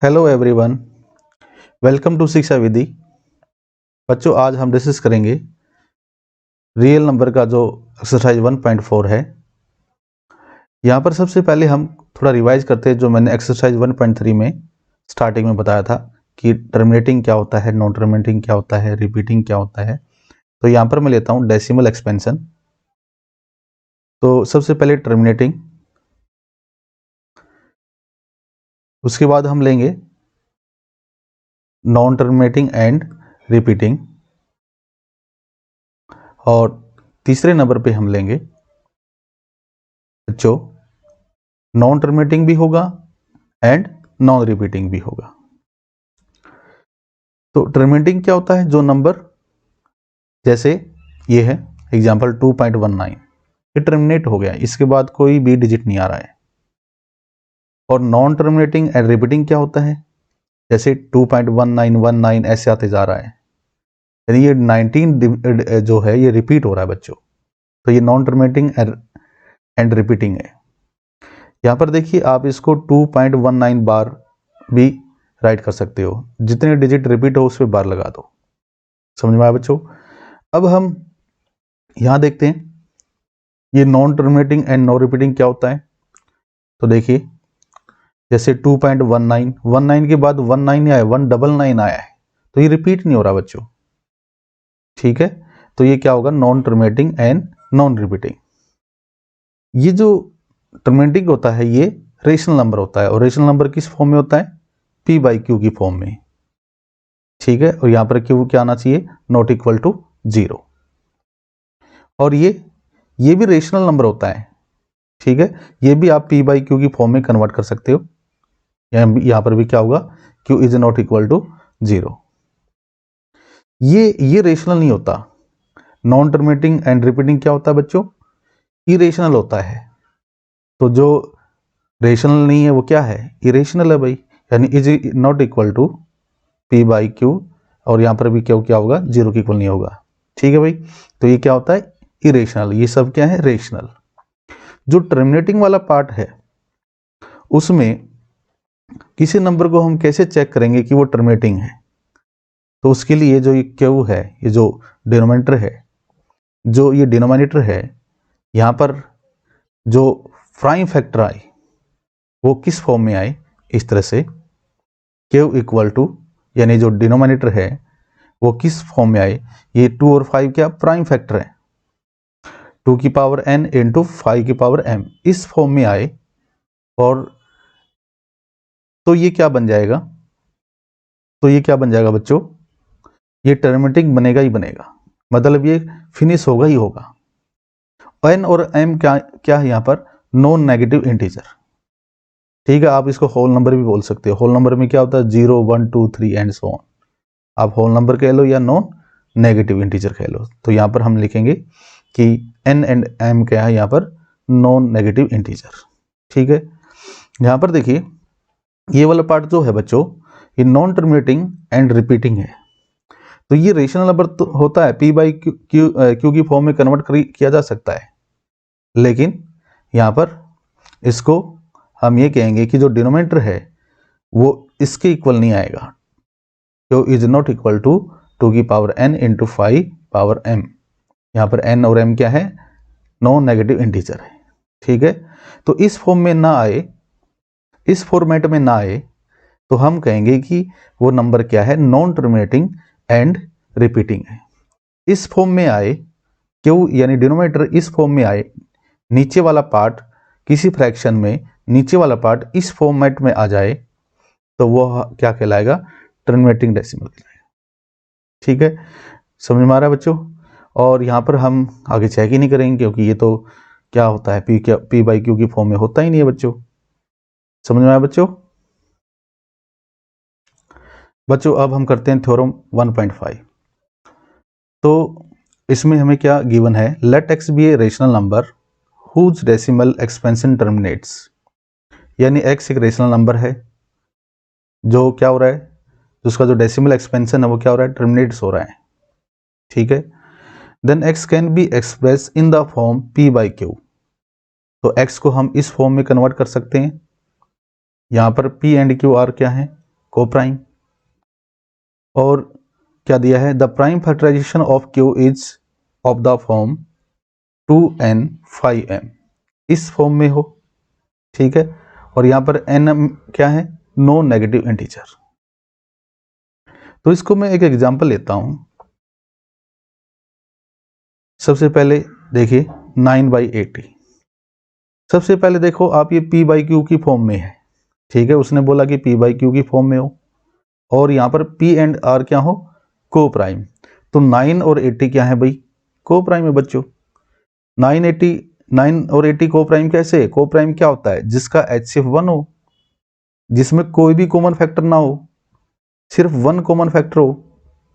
Hello everyone, welcome to शिक्षा विधि। बच्चों, आज हम डिस्कस करेंगे रियल नंबर का जो एक्सरसाइज 1.4 है। यहाँ पर सबसे पहले हम थोड़ा रिवाइज करते हैं जो मैंने एक्सरसाइज 1.3 में स्टार्टिंग में बताया था कि टर्मिनेटिंग क्या होता है, नॉन टर्मिनेटिंग क्या होता है, रिपीटिंग क्या होता है। तो यहाँ पर मैं लेता हूँ डेसिमल एक्सपेंशन। तो सबसे पहले टर्मिनेटिंग, उसके बाद हम लेंगे नॉन टर्मिनेटिंग एंड रिपीटिंग, और तीसरे नंबर पे हम लेंगे बच्चों नॉन टर्मिनेटिंग भी होगा एंड नॉन रिपीटिंग भी होगा। तो टर्मिनेटिंग क्या होता है? जो नंबर जैसे ये है एग्जांपल 2.19, ये टर्मिनेट हो गया, इसके बाद कोई भी डिजिट नहीं आ रहा है। और नॉन टर्मिनेटिंग एंड रिपीटिंग क्या होता है? जैसे 2.1919 ऐसे आते जा रहा है, यानी ये 19 जो है ये रिपीट हो रहा है बच्चों। तो ये नॉन टर्मिनेटिंग एंड रिपीटिंग है। यहाँ पर देखिए, आप इसको 2.19 बार भी राइट कर सकते हो, जितने डिजिट रिपीट हो उस पर बार लगा दो। समझ में आया बच्चों? अब हम यहां देखते हैं ये non terminating and non repeating क्या होता है। तो देखिए, जैसे 2.19 के बाद 19 नहीं आया, 199 आया है, तो ये रिपीट नहीं हो रहा बच्चों। ठीक है, तो ये क्या होगा? Non terminating and non repeating. ये जो टर्मिनेटिंग होता है ये रेशनल नंबर होता है, और रेशनल नंबर किस फॉर्म में होता है? p/q की फॉर्म में। ठीक है, और यहां पर q क्या आना चाहिए? Not equal to 0। और ये भी रेशनल नंबर होता है। ठीक है, ये भी आप p/q की फॉर्म में कन्वर्ट कर सकते हो। यहां पर भी क्या होगा? q is not equal to 0। ये रेशनल नहीं होता। नॉन टर्मिनेटिंग एंड रिपीटिंग क्या होता है बच्चों? इरेशनल होता है। तो जो रेशनल नहीं है वो क्या है? इरेशनल है भाई, यानी is not equal to p/q, और यहां पर भी क्यों क्या होगा? 0 के इक्वल नहीं होगा। ठीक है भाई, तो ये क्या होता है? इरेशनल। ये सब क्या है? रेशनल। जो टर्मिनेटिंग वाला पार्ट है उसमें किसी नंबर को हम कैसे चेक करेंगे कि वो टर्मिनेटिंग है? तो उसके लिए जो ये क्यू है, ये जो डिनोमिनेटर है, जो ये डिनोमिनेटर है, यहां पर जो प्राइम फैक्टर आए वो किस फॉर्म में आए? इस तरह से क्यू इक्वल टू, यानी जो डिनोमिनेटर है वो किस फॉर्म में आए? ये 2 और 5 क्या प्राइम फैक्टर है, 2 की पावर n इंटू 5 की पावर m, इस फॉर्म में आए। और तो ये क्या बन जाएगा? तो ये क्या बन जाएगा बच्चों? ये टर्मिनेटिंग बनेगा ही बनेगा, मतलब ये फिनिश होगा ही होगा। n और m क्या क्या है यहाँ पर? Non negative integer. ठीक है, आप इसको होल नंबर भी बोल सकते हो। होल नंबर में क्या होता है? 0 1 2 3 एंड सो ऑन। आप होल नंबर कह लो या नॉन नेगेटिव इंटीजर कह लो। तो यहाँ पर हम लिखेंगे कि n एंड m क्या है यहाँ पर? Non negative integer. ठीक है, यहाँ पर देखिए ये वाला पार्ट जो है बच्चों, ये नॉन टर्मिनेटिंग एंड रिपीटिंग है। तो ये रेशनल नंबर तो होता है, p/q की फॉर्म में कन्वर्ट किया जा सकता है, लेकिन यहाँ पर इसको हम ये कहेंगे कि जो डिनोमिनेटर है वो इसके इक्वल नहीं आएगा। q is not equal to 2 की power n into 5 power m। यहाँ पर n और m क्या है? नॉन नेगेटिव इंटीजर है। ठीक है, तो इस फॉर्म में ना आए, इस फॉर्मेट में ना आए, तो हम कहेंगे कि वो नंबर क्या है? नॉन टर्मिनेटिंग एंड रिपीटिंग है। इस फॉर्म में आए, क्यों? यानी डिनोमिनेटर इस फॉर्म में आए, नीचे वाला पार्ट किसी फ्रैक्शन में नीचे वाला पार्ट इस फॉर्मेट में आ जाए, तो वो क्या कहलाएगा? टर्मिनेटिंग डेसिमल कहलाएगा। ठीक है, समझ में आ रहा है बच्चों? और यहाँ पर हम आगे चेक ही नहीं करेंगे, क्योंकि ये तो क्या होता है? p/q की फॉर्म में होता ही नहीं है बच्चों। समझ में आया बच्चों? अब हम करते हैं थ्योरम 1.5। तो इसमें हमें क्या गिवन है? Let x be a rational number whose decimal expansion terminates. यानी x एक रेशनल नंबर है जो क्या हो रहा है? उसका जो डेसिमल एक्सपेंशन है वो क्या हो रहा है? टर्मिनेट्स हो रहा है। ठीक है, then x can be express in the form p/q। तो x को हम इस फॉर्म में कन्वर्ट कर सकते हैं। यहाँ पर p एंड q आर क्या है? कोप्राइम। और क्या दिया है, the prime factorization of q is of the form 2n5m, इस फॉर्म में हो, ठीक है। और यहां पर n क्या है, नो नेगेटिव इंटीजर। तो इसको मैं एक एग्जांपल लेता हूं। सबसे पहले देखिए 9/80। सबसे पहले देखो आप, ये p/q की फॉर्म में है, ठीक है। उसने बोला कि p/q की फॉर्म में हो, और यहां पर p एंड r क्या हो, को प्राइम। तो 9 और 80 क्या है भाई, को प्राइम है बच्चों। 9 और 80 को प्राइम कैसे, को प्राइम क्या होता है, जिसका HCF 1 हो, जिसमें कोई भी कॉमन फैक्टर ना हो, सिर्फ 1 कॉमन फैक्टर हो,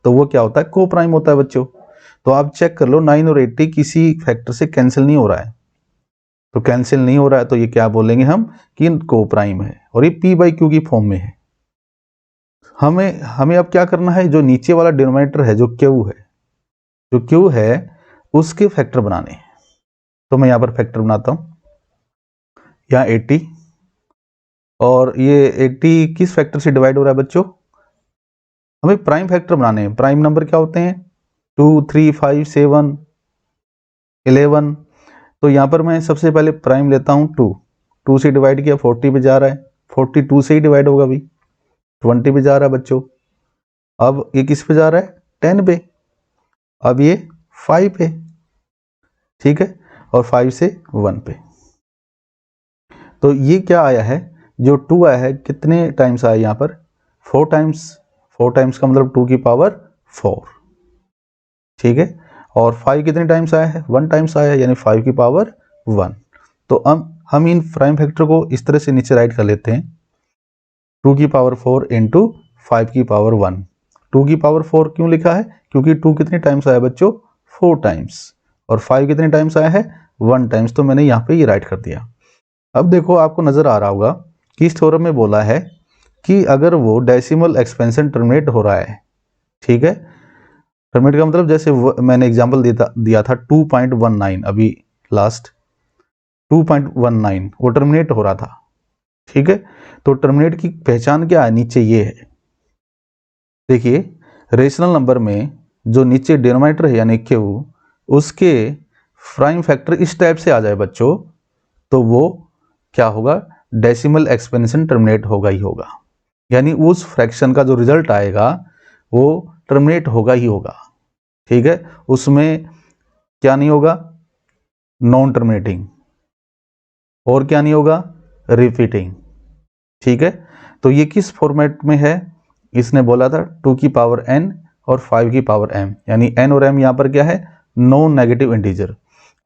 तो वो क्या होता है, को प्राइम होता है बच्चों। तो आप चेक कर लो 9 और 80 किसी फैक्टर से कैंसिल नहीं हो रहा है, तो कैंसिल नहीं हो रहा है तो ये क्या बोलेंगे हम कि को प्राइम है, और ये p/q की फॉर्म में है। हमें अब क्या करना है, जो नीचे वाला डिनोमिनेटर है, जो q है उसके फैक्टर बनाने हैं। तो मैं यहां पर फैक्टर बनाता हूं, यहाँ 80, और ये 80 किस फैक्टर से डिवाइड हो रहा है बच्चों, हमें प्राइम फैक्टर बनाने हैं। प्राइम नंबर क्या होते हैं, 2, 3, 5, 7, 11। तो यहां पर मैं सबसे पहले प्राइम लेता हूं 2 से डिवाइड किया, 40 पे जा रहा है, 42 से ही डिवाइड होगा भी, 20 पे जा रहा है बच्चों। अब ये किस पे जा रहा है, 10 पे, अब ये 5 पे, ठीक है, और 5 से 1 पे। तो ये क्या आया है, जो 2 आया है कितने टाइम्स आया यहाँ पर, 4 टाइम्स। 4 टाइम्स का मतलब 2 की पावर 4, ठीक है। और 5 कितने टाइम्स आया है, 1 टाइम्स आया है, यानी 5 की पावर 1। तो हम इन प्राइम फैक्टर को इस तरह से नीचे राइट कर लेते हैं, 2 की पावर 4 इंटू 5 की पावर 1। 2 की पावर 4 क्यों लिखा है, क्योंकि 2 कितने टाइम्स आया बच्चों, 4 टाइम्स, और 5 कितने टाइम्स आया है, 1 टाइम्स। तो मैंने यहाँ पे ये राइट कर दिया। अब देखो आपको नजर आ रहा होगा कि इस थ्योरम में बोला है कि अगर वो डेसिमल एक्सपेंशन टर्मिनेट हो रहा है, ठीक है। टर्मिनेट का मतलब जैसे मैंने एग्जांपल दिया था 2.19, अभी लास्ट 2.19 वो टर्मिनेट हो रहा था, ठीक है। तो टर्मिनेट की पहचान क्या है, नीचे ये है, देखिए रेशनल नंबर में जो नीचे डिनोमिनेटर है यानी क्यू, उसके प्राइम फैक्टर इस टाइप से आ जाए बच्चों, तो वो क्या होगा, डेसिमल एक्सपेंशन टर्मिनेट होगा ही होगा, यानी उस फ्रैक्शन का जो रिजल्ट आएगा वो टर्मिनेट होगा ही होगा, ठीक है। उसमें क्या नहीं होगा, नॉन टर्मिनेटिंग, और क्या नहीं होगा, रिपीटिंग, ठीक है। तो ये किस फॉर्मेट में है, इसने बोला था 2 की पावर n और 5 की पावर m, यानी n और m यहाँ पर क्या है, नॉन नेगेटिव इंटीजर।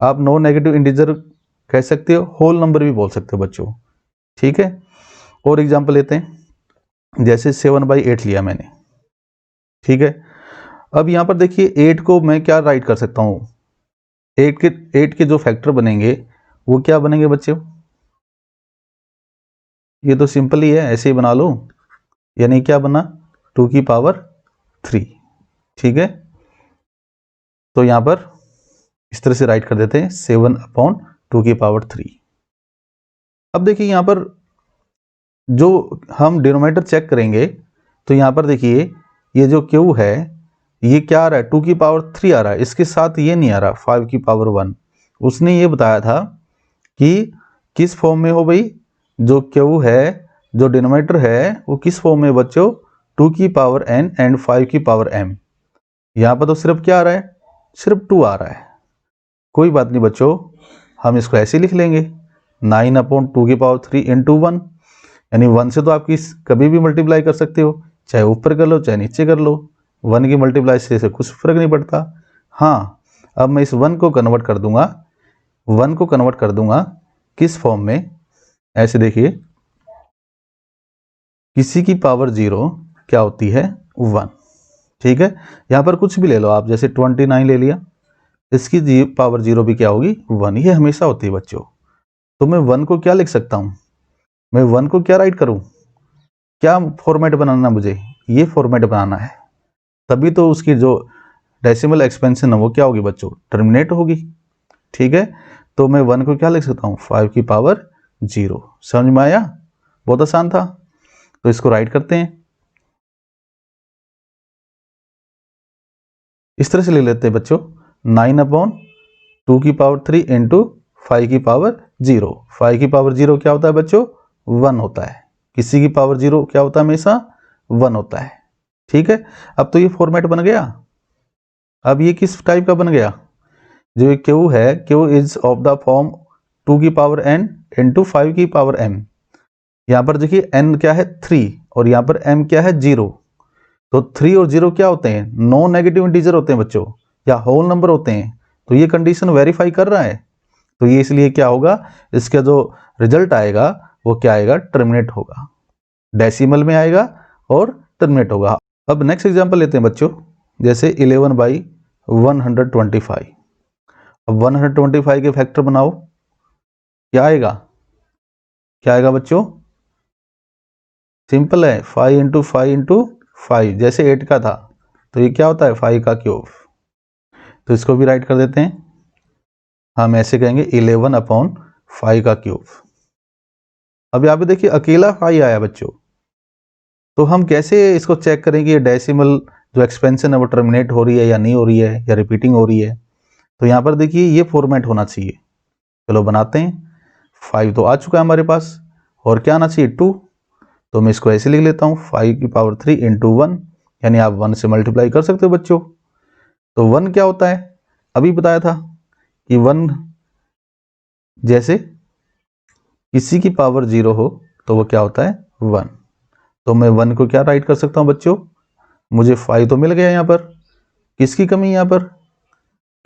आप नॉन नेगेटिव इंटीजर कह सकते हो, होल नंबर भी बोल सकते हो बच्चों, ठीक है। और एग्जांपल लेते हैं, जैसे 7/8 लिया मैंने, ठीक है। अब यहाँ पर देखिए 8 को मैं क्या राइट कर सकता हूँ, 8 के जो फैक्टर बनेंगे वो क्या बनेंगे बच्चों, ये तो सिंपल ही है, ऐसे ही बना लो, यानी क्या बना, 2 की पावर 3, ठीक है। तो यहां पर इस तरह से राइट कर देते हैं 7/2 की पावर 3। अब देखिए यहां पर जो हम डिनोमिनेटर चेक करेंगे, तो यहां पर देखिए ये जो क्यू है ये क्या आ रहा है, 2 की पावर 3 आ रहा है, इसके साथ ये नहीं आ रहा 5 की पावर 1। उसने ये बताया था कि किस फॉर्म में हो भाई, जो क्यू है, जो डिनोमिनेटर है वो किस फॉर्म में बच्चों, 2 की पावर n एंड 5 की पावर m। यहाँ पर तो सिर्फ क्या आ रहा है, सिर्फ 2 आ रहा है। कोई बात नहीं बच्चों, हम इसको ऐसे लिख लेंगे 9/2 की पावर 3 इंटू 1, यानी 1 से तो आप कभी भी मल्टीप्लाई कर सकते हो, चाहे ऊपर कर लो चाहे नीचे कर लो, 1 की मल्टीप्लाई से कुछ फर्क नहीं पड़ता। हाँ, अब मैं इस 1 को कन्वर्ट कर दूंगा, 1 को कन्वर्ट कर दूंगा किस फॉर्म में, ऐसे देखिए किसी की पावर 0 क्या होती है, 1, ठीक है। यहाँ पर कुछ भी ले लो आप, जैसे 29 ले लिया, इसकी पावर 0 भी क्या होगी, 1, ये हमेशा होती है बच्चों। तो मैं 1 को क्या लिख सकता हूँ, मैं 1 को क्या राइट करूँ, क्या फॉर्मेट बनाना, मुझे ये फॉर्मेट बनाना है, तभी तो उसकी जो डेसिमल एक्सपेंशन है वो क्या होगी बच्चों, टर्मिनेट होगी, ठीक है। तो मैं 1 को क्या लिख सकता हूँ, 5 की पावर 0। समझ में आया, बहुत आसान था। तो इसको राइट करते हैं, इस तरह से ले लेते हैं बच्चों, 9/2 इंटू 5 की पावर 0। 5 की पावर 0 क्या होता है बच्चों? 1 होता है। किसी की पावर 0 क्या होता है? हमेशा 1 होता है। ठीक है, अब तो ये फॉर्मेट बन गया। अब ये किस टाइप का बन गया? जो ये क्यू है, Q is of the form 2 की पावर n इंटू 5 की पावर m। यहाँ पर देखिए n क्या है? 3 और यहाँ पर m क्या है? 0। तो 3 और 0 क्या होते हैं? नॉन नेगेटिव इंटीजर होते हैं बच्चों, या होल नंबर होते हैं। तो ये कंडीशन वेरीफाई कर रहा है, तो ये इसलिए क्या होगा, इसका जो रिजल्ट आएगा वो क्या आएगा? टर्मिनेट होगा, डेसिमल में आएगा और टर्मिनेट होगा। अब नेक्स्ट एग्जांपल लेते हैं बच्चों, जैसे 11/125। अब 125 के फैक्टर बनाओ, क्या आएगा? क्या आएगा बच्चों? सिंपल है, 5 इंटू 5 इंटू 5, जैसे 8 का था, तो ये क्या होता है? 5 का क्यूब। तो इसको भी राइट कर देते हैं, हम ऐसे कहेंगे 11/5 का क्यूब। अब यहाँ पे देखिए अकेला 5 आया बच्चों, तो हम कैसे इसको चेक करेंगे ये डेसिमल जो एक्सपेंशन है वो टर्मिनेट हो रही है या नहीं हो रही है, या रिपीटिंग हो रही है? तो यहाँ पर देखिए ये फॉर्मेट होना चाहिए। चलो बनाते हैं। 5 तो आ चुका है हमारे पास, और क्या आना चाहिए? 2। तो मैं इसको ऐसे लिख लेता हूँ, 5 की पावर 3 इंटू 1, यानी आप 1 से मल्टीप्लाई कर सकते हो बच्चों। तो 1 क्या होता है? अभी बताया था कि 1 जैसे किसी की पावर 0 हो तो वो क्या होता है? 1। तो मैं 1 को क्या राइट कर सकता हूँ बच्चों? मुझे 5 तो मिल गया, यहाँ पर किसकी कमी है? यहाँ पर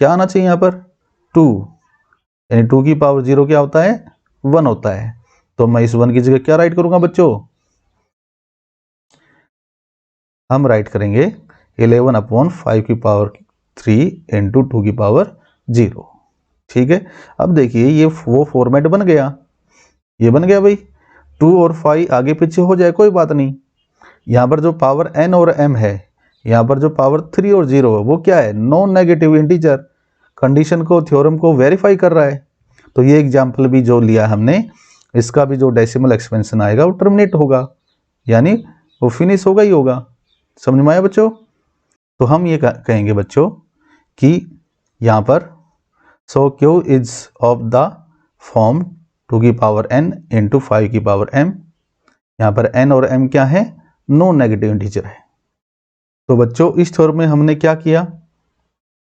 क्या आना चाहिए? यहाँ पर 2, यानी 2 की पावर 0 क्या होता है? 1 होता है। तो मैं इस 1 की जगह क्या राइट करूंगा बच्चों? हम राइट करेंगे 11/5 की पावर 3 इंटू 2 की पावर 0। ठीक है, अब देखिए ये वो फॉर्मेट बन गया, ये बन गया भाई। 2 और 5 आगे पीछे हो जाए कोई बात नहीं, यहाँ पर जो पावर n और m है, यहाँ पर जो पावर 3 और 0 है वो क्या है? Non negative integer. कंडीशन को, थ्योरम को वेरीफाई कर रहा है। तो ये एग्जाम्पल भी जो लिया हमने, इसका भी जो डेसिमल एक्सपेंशन आएगा वो टर्मिनेट होगा, यानी वो फिनिश होगा ही होगा। समझ में आया बच्चों? तो हम ये कहेंगे बच्चों कि यहाँ पर so Q is of the form 2 की पावर n इंटू 5 की पावर m। यहाँ पर n और m क्या है? नॉन नेगेटिव इंटीजर है। तो बच्चों इस थ्योरम में हमने क्या किया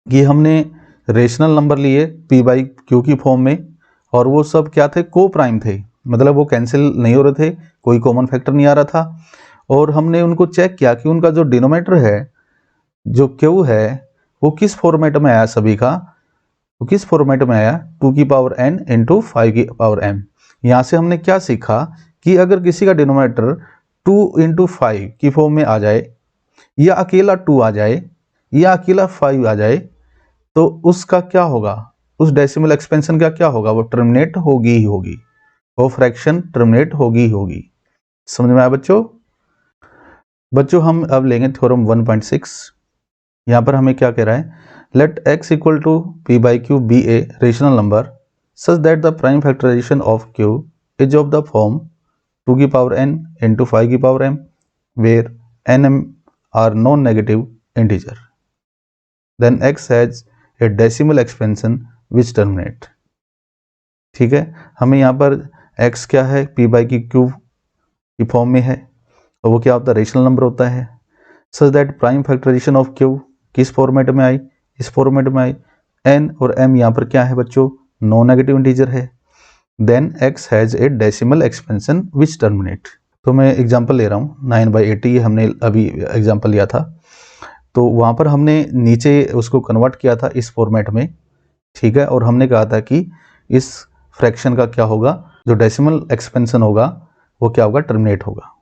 कि हमने रेशनल नंबर लिए p बाई क्यू की फॉर्म में, और वो सब क्या थे? को प्राइम थे, मतलब वो कैंसिल नहीं हो रहे थे, कोई कॉमन फैक्टर नहीं आ रहा था। और हमने उनको चेक किया कि उनका जो डिनोमिनेटर है, जो क्यू है, वो किस फॉर्मेट में आया सभी का? वो किस फॉर्मेट में आया? 2 की पावर n इंटू 5 की पावर m। यहाँ से हमने क्या सीखा कि अगर किसी का डिनोमिनेटर 2 इंटू 5 की फॉर्म में आ जाए, या अकेला 2 आ जाए, या अकेला 5 आ जाए, तो उसका क्या होगा? उस डेसिमल एक्सपेंशन का क्या होगा? वो टर्मिनेट होगी ही होगी, वो फ्रैक्शन टर्मिनेट होगी ही होगी। समझ में आया बच्चों? बच्चों हम अब लेंगे थ्योरम 1.6। यहाँ पर हमें क्या कह रहा है? Let x equal to p by q be a rational number such that the prime factorization of q is of the form 2 की पावर n इंटू 5 की power m where n m are non negative integer, then x has a decimal expansion which terminate. ठीक है, हमें यहाँ पर x क्या है? p by की क्यू की फॉर्म में है, और वो क्या होता है? रेशनल नंबर होता है। Such that prime factorization of q किस फॉर्मेट में आई? इस फॉर्मेट में आई। n और m यहाँ पर क्या है बच्चों? नॉन नेगेटिव इंटीजर है। Then x has a decimal expansion which terminate. तो मैं एग्जांपल ले रहा हूँ 9/80, हमने अभी एग्जांपल लिया था, तो वहाँ पर हमने नीचे उसको कन्वर्ट किया था इस फॉर्मेट में। ठीक है, और हमने कहा था कि इस फ्रैक्शन का क्या होगा? जो डेसिमल एक्सपेंशन होगा वो क्या होगा? टर्मिनेट होगा।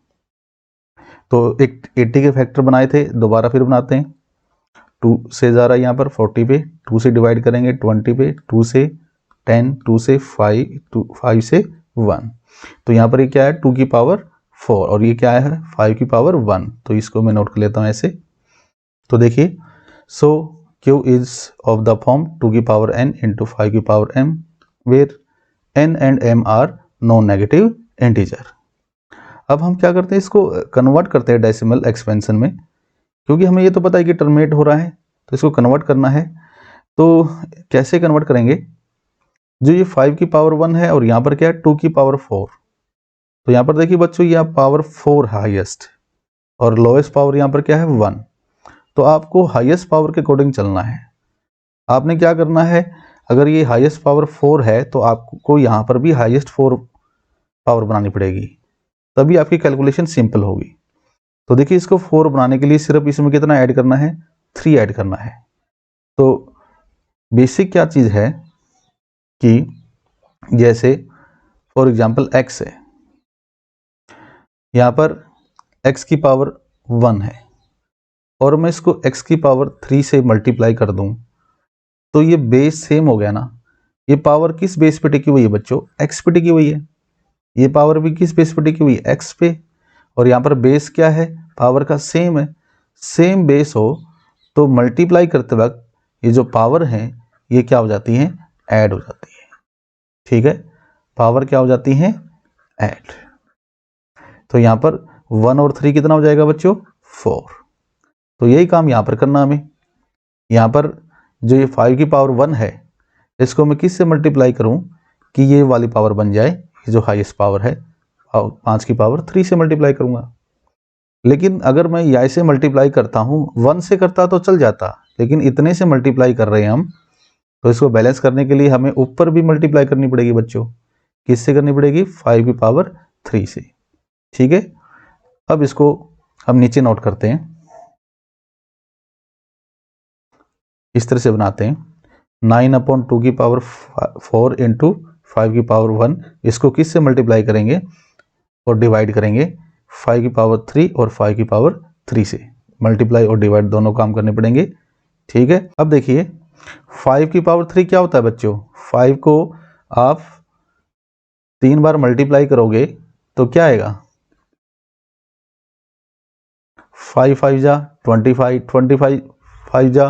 तो एक 80 के फैक्टर बनाए थे, दोबारा फिर बनाते हैं। 2 से जा रहा है यहाँ पर 40 पे, 2 से डिवाइड करेंगे 20 पे, 2 से 10, 2 से 5 से 1। तो यहाँ पर ये क्या है? 2 की पावर 4, और ये क्या है? 5 की पावर 1। तो इसको मैं नोट कर लेता हूँ ऐसे। तो देखिए, so Q is of the form 2 की पावर n इंटू 5 की power m where n and m are non negative integer. अब हम क्या करते हैं? इसको कन्वर्ट करते हैं डेसिमल एक्सपेंशन में, क्योंकि हमें ये तो पता है कि टर्मिनेट हो रहा है, तो इसको कन्वर्ट करना है। तो कैसे कन्वर्ट करेंगे, जो ये 5 की पावर 1 है और यहाँ पर क्या है 2 की पावर 4, तो यहाँ पर देखिए बच्चों ये पावर 4 हाईएस्ट और लोएस्ट पावर यहाँ पर क्या है 1। तो आपको हाईएस्ट पावर के अकॉर्डिंग चलना है। आपने क्या करना है, अगर ये हाईएस्ट पावर 4 है तो आपको यहाँ पर भी हाईएस्ट 4 पावर बनानी पड़ेगी, तभी आपकी कैलकुलेशन सिंपल होगी। तो देखिए इसको 4 बनाने के लिए सिर्फ इसमें कितना ऐड करना है, 3 ऐड करना है। तो बेसिक क्या चीज़ है कि जैसे फॉर एग्जांपल x है, यहाँ पर x की पावर 1 है और मैं इसको x की पावर 3 से मल्टीप्लाई कर दूं तो ये बेस सेम हो गया ना। ये पावर किस बेस पे टिकी हुई है बच्चों, x पे टिकी हुई है। ये पावर भी किस बेस पे टिकी हुई है, x पे। और यहाँ पर बेस क्या है, पावर का सेम है। सेम बेस हो तो मल्टीप्लाई करते वक्त ये जो पावर है ये क्या हो जाती है, ऐड हो जाती है। ठीक है, पावर क्या हो जाती है, ऐड। तो यहाँ पर 1 और 3 कितना हो जाएगा बच्चों, 4। तो यही काम यहाँ पर करना हमें। यहाँ पर जो ये 5 की पावर 1 है इसको मैं किस से मल्टीप्लाई करूँ कि ये वाली पावर बन जाए, ये जो हाईएस्ट पावर है 5 की पावर 3 से मल्टीप्लाई करूँगा। लेकिन अगर मैं यहाँ से मल्टीप्लाई करता हूँ, 1 से करता तो चल जाता, लेकिन इतने से मल्टीप्लाई कर रहे हैं हम, तो इसको बैलेंस करने के लिए हमें ऊपर भी मल्टीप्लाई करनी पड़ेगी बच्चों। किससे करनी पड़ेगी, 5 की पावर 3 से। ठीक है, अब इसको हम नीचे नोट करते हैं, इस तरह से बनाते हैं 9/2 की पावर 4 इंटू 5 की पावर 1। इसको किस से मल्टीप्लाई करेंगे और डिवाइड करेंगे, 5 की पावर 3 और 5 की पावर 3 से। मल्टीप्लाई और डिवाइड दोनों काम करने पड़ेंगे। ठीक है, अब देखिए 5 की पावर 3 क्या होता है बच्चों, 5 को आप 3 बार मल्टीप्लाई करोगे तो क्या आएगा, 5 5 जा 25, 25 5 जा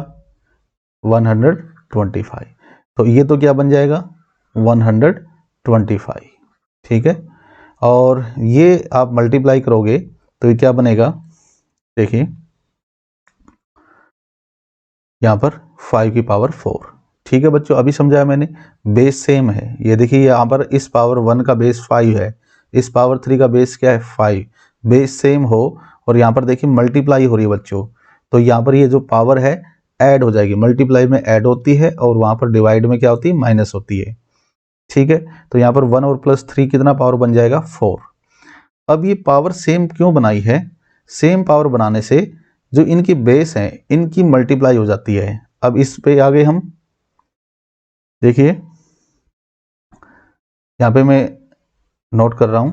125। तो ये तो क्या बन जाएगा 125। ठीक है, और ये आप मल्टीप्लाई करोगे तो ये क्या बनेगा, देखिए यहाँ पर 5 की पावर 4। ठीक है बच्चों, अभी समझाया मैंने, बेस सेम है। ये देखिए यहाँ पर इस पावर 1 का बेस 5 है, इस पावर 3 का बेस क्या है 5। बेस सेम हो और यहाँ पर देखिए मल्टीप्लाई हो रही है बच्चों, तो यहाँ पर ये जो पावर है ऐड हो जाएगी। मल्टीप्लाई में ऐड होती है और वहाँ पर डिवाइड में क्या होती है, माइनस होती है। ठीक है, तो यहाँ पर 1 और प्लस 3 कितना पावर बन जाएगा 4। अब ये पावर सेम क्यों बनाई है, सेम पावर बनाने से जो इनकी बेस है इनकी मल्टीप्लाई हो जाती है। अब इस पे आ गए हम, देखिए यहाँ पे मैं नोट कर रहा हूं,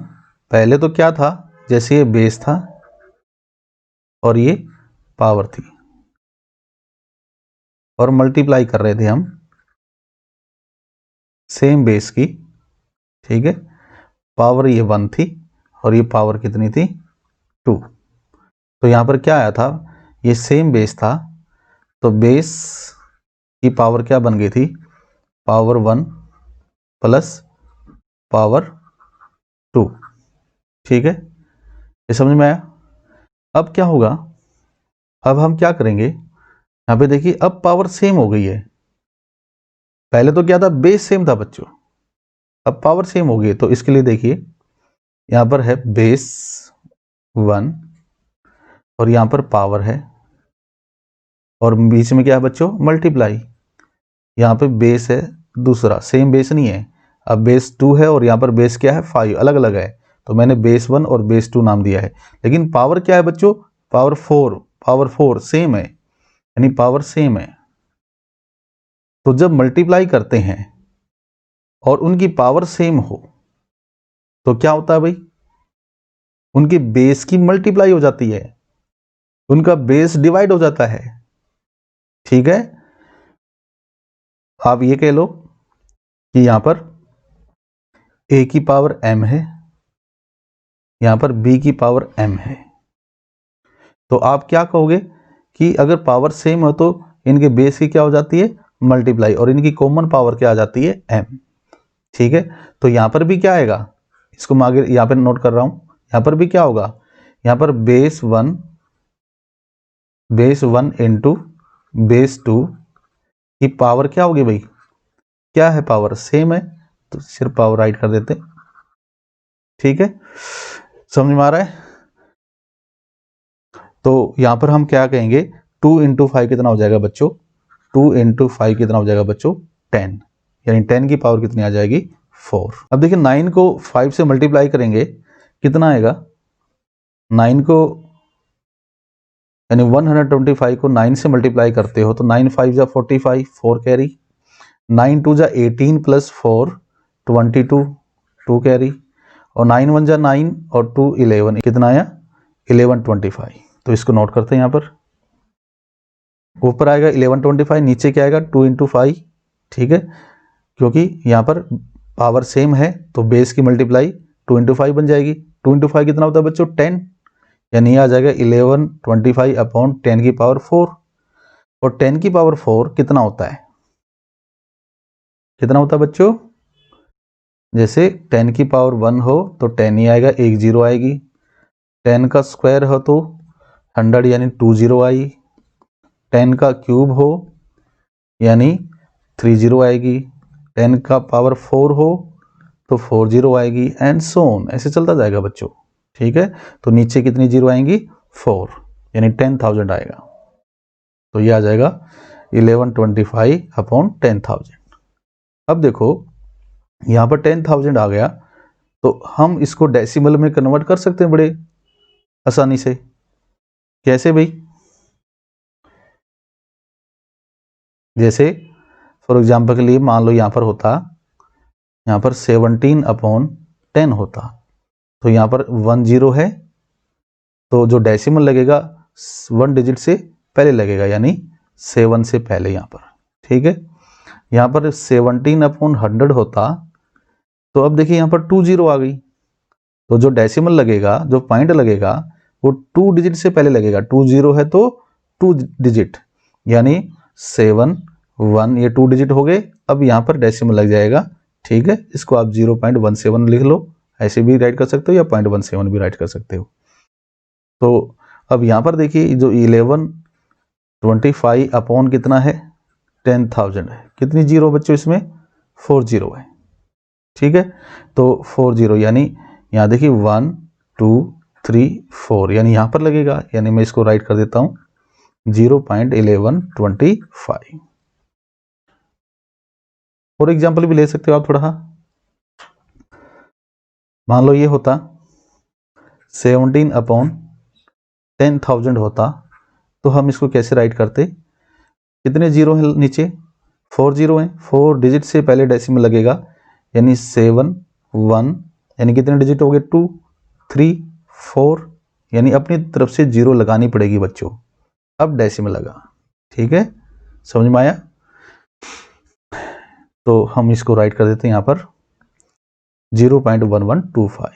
पहले तो क्या था, जैसे ये बेस था और ये पावर थी और मल्टीप्लाई कर रहे थे हम सेम बेस की। ठीक है, पावर ये 1 थी और ये पावर कितनी थी 2। तो यहाँ पर क्या आया था, ये सेम बेस था तो बेस की पावर क्या बन गई थी, पावर 1 प्लस पावर 2। ठीक है, ये समझ में आया। अब क्या होगा, अब हम क्या करेंगे, यहाँ पे देखिए अब पावर सेम हो गई है। पहले तो क्या था, बेस सेम था बच्चों, अब पावर सेम हो गई। तो इसके लिए देखिए यहाँ पर है बेस 1 और यहाँ पर पावर है और बीच में क्या है बच्चों, मल्टीप्लाई। यहाँ पे बेस है दूसरा, सेम बेस नहीं है। अब बेस 2 है और यहाँ पर बेस क्या है 5, अलग अलग है, तो मैंने बेस 1 और बेस 2 नाम दिया है। लेकिन पावर क्या है बच्चों, पावर 4, पावर 4 सेम है, यानी पावर सेम है। तो जब मल्टीप्लाई करते हैं और उनकी पावर सेम हो तो क्या होता है भाई, उनकी बेस की मल्टीप्लाई हो जाती है, उनका बेस डिवाइड हो जाता है। ठीक है, आप ये कह लो कि यहां पर a की पावर m है, यहां पर b की पावर m है। तो आप क्या कहोगे कि अगर पावर सेम हो तो इनके बेस की क्या हो जाती है, मल्टीप्लाई, और इनकी कॉमन पावर क्या आ जाती है, m। ठीक है, तो यहां पर भी क्या आएगा, इसको मैं आगे यहां पर नोट कर रहा हूं, यहां पर भी क्या होगा, यहां पर बेस 1 इंटू बेस 2 की पावर क्या होगी भाई, क्या है पावर, सेम है तो सिर्फ पावर राइट कर देते। ठीक है, समझ में आ रहा है। तो यहां पर हम क्या कहेंगे, 2 इंटू 5 कितना हो जाएगा बच्चों, 2 इंटू 5 कितना हो जाएगा बच्चों 10, यानी 10 की पावर कितनी आ जाएगी 4। अब देखिए 9 को 5 से मल्टीप्लाई करेंगे कितना आएगा, 9 को यानी 125 को 9 से मल्टीप्लाई करते हो तो 9 5 जा 45, 4 कैरी, 9 2 जा 18 प्लस 4 22, 2 कैरी, और 9 1 जा 9 और 2 11, कितना आया 1125। तो इसको नोट करते हैं, यहाँ पर ऊपर आएगा 1125, नीचे क्या आएगा 2 इंटू 5। ठीक है, क्योंकि यहाँ पर पावर सेम है तो बेस की मल्टीप्लाई 2 इंटू 5 बन जाएगी। 2 इंटू 5 कितना होता है बच्चों 10, यानी आ जाएगा 1125 अपॉन 10 की पावर 4। और 10 की पावर 4 कितना होता है, कितना होता है बच्चों, जैसे 10 की पावर 1 हो तो 10 ही आएगा, एक जीरो आएगी। 10 का स्क्वायर हो तो 100 यानी 2 जीरो आई। 10 का क्यूब हो यानी 3 जीरो आएगी। 10 का पावर 4 हो तो 4 जीरो आएगी, एंड सो ऑन, ऐसे चलता जाएगा बच्चों। ठीक है, तो नीचे कितनी जीरो आएंगी 4, यानी 10,000 आएगा। तो ये आ जाएगा 1125 अपॉन 10,000। अब देखो यहाँ पर 10,000 आ गया तो हम इसको डेसिमल में कन्वर्ट कर सकते हैं बड़े आसानी से। कैसे भाई, जैसे फॉर एग्जाम्पल के लिए मान लो यहाँ पर होता, यहाँ पर 17 अपॉन 10 होता, तो यहाँ पर 1 जीरो है तो जो डेसिमल लगेगा 1 डिजिट से पहले लगेगा, यानी 7 से पहले यहाँ पर। ठीक है, यहाँ पर 17 अपॉन 100 होता, तो अब देखिए यहाँ पर 2 जीरो आ गई, तो जो डेसिमल लगेगा, जो पॉइंट लगेगा वो 2 डिजिट से पहले लगेगा। 2 जीरो है तो 2 डिजिट, यानी 7 1, ये 2 डिजिट हो गए। अब यहाँ पर डेसिमल लग जाएगा। ठीक है, इसको आप 0.17 लिख लो, ऐसे भी राइट कर सकते हो या 0.17 भी राइट कर सकते हो। तो अब यहाँ पर देखिए जो 1125 अपॉन कितना है 10,000 है, कितनी जीरो बच्चों इसमें 4 जीरो है। ठीक है, तो 4 जीरो यानी यहाँ देखिए 1 2 3 4, यानी यहाँ पर लगेगा, यानी मैं इसको राइट कर देता हूँ 0.1125। और एग्जाम्पल भी ले सकते हो आप थोड़ा, मान लो ये होता 17 अपॉन 10,000 होता, तो हम इसको कैसे राइट करते, कितने जीरो हैं नीचे 4 जीरो हैं, 4 डिजिट से पहले डेसिमल लगेगा, यानी 7 1, यानी कितने डिजिट हो गए 2 3 4, यानी अपनी तरफ से जीरो लगानी पड़ेगी बच्चों। अब डेसिमल लगा। ठीक है, समझ में आया। तो हम इसको राइट कर देते हैं यहाँ पर 0.1125।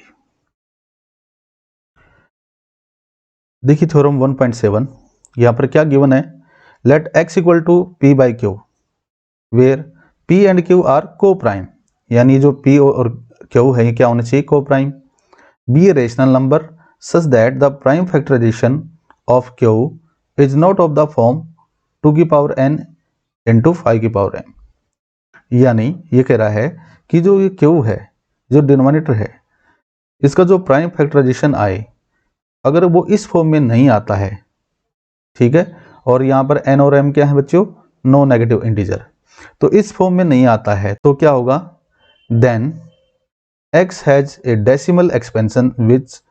देखिए थ्योरम 1.7, यहाँ पर क्या गिवन है, let x equal to p by q where p and q are coprime, यानी जो p और q है ये क्या होना चाहिए, coprime. Be a rational number such that the prime factorization of q is not of the form 2 की power n into 5 की पावर n, यानी ये कह रहा है कि जो ये q है, जो डिनोमिनेटर है, इसका जो प्राइम फैक्टराइजेशन आए, अगर वो इस फॉर्म में नहीं आता है, ठीक है, और यहाँ पर n और m क्या है बच्चों, नो नेगेटिव इंटीजर, तो इस फॉर्म में नहीं आता है, तो क्या होगा, then x has a decimal expansion which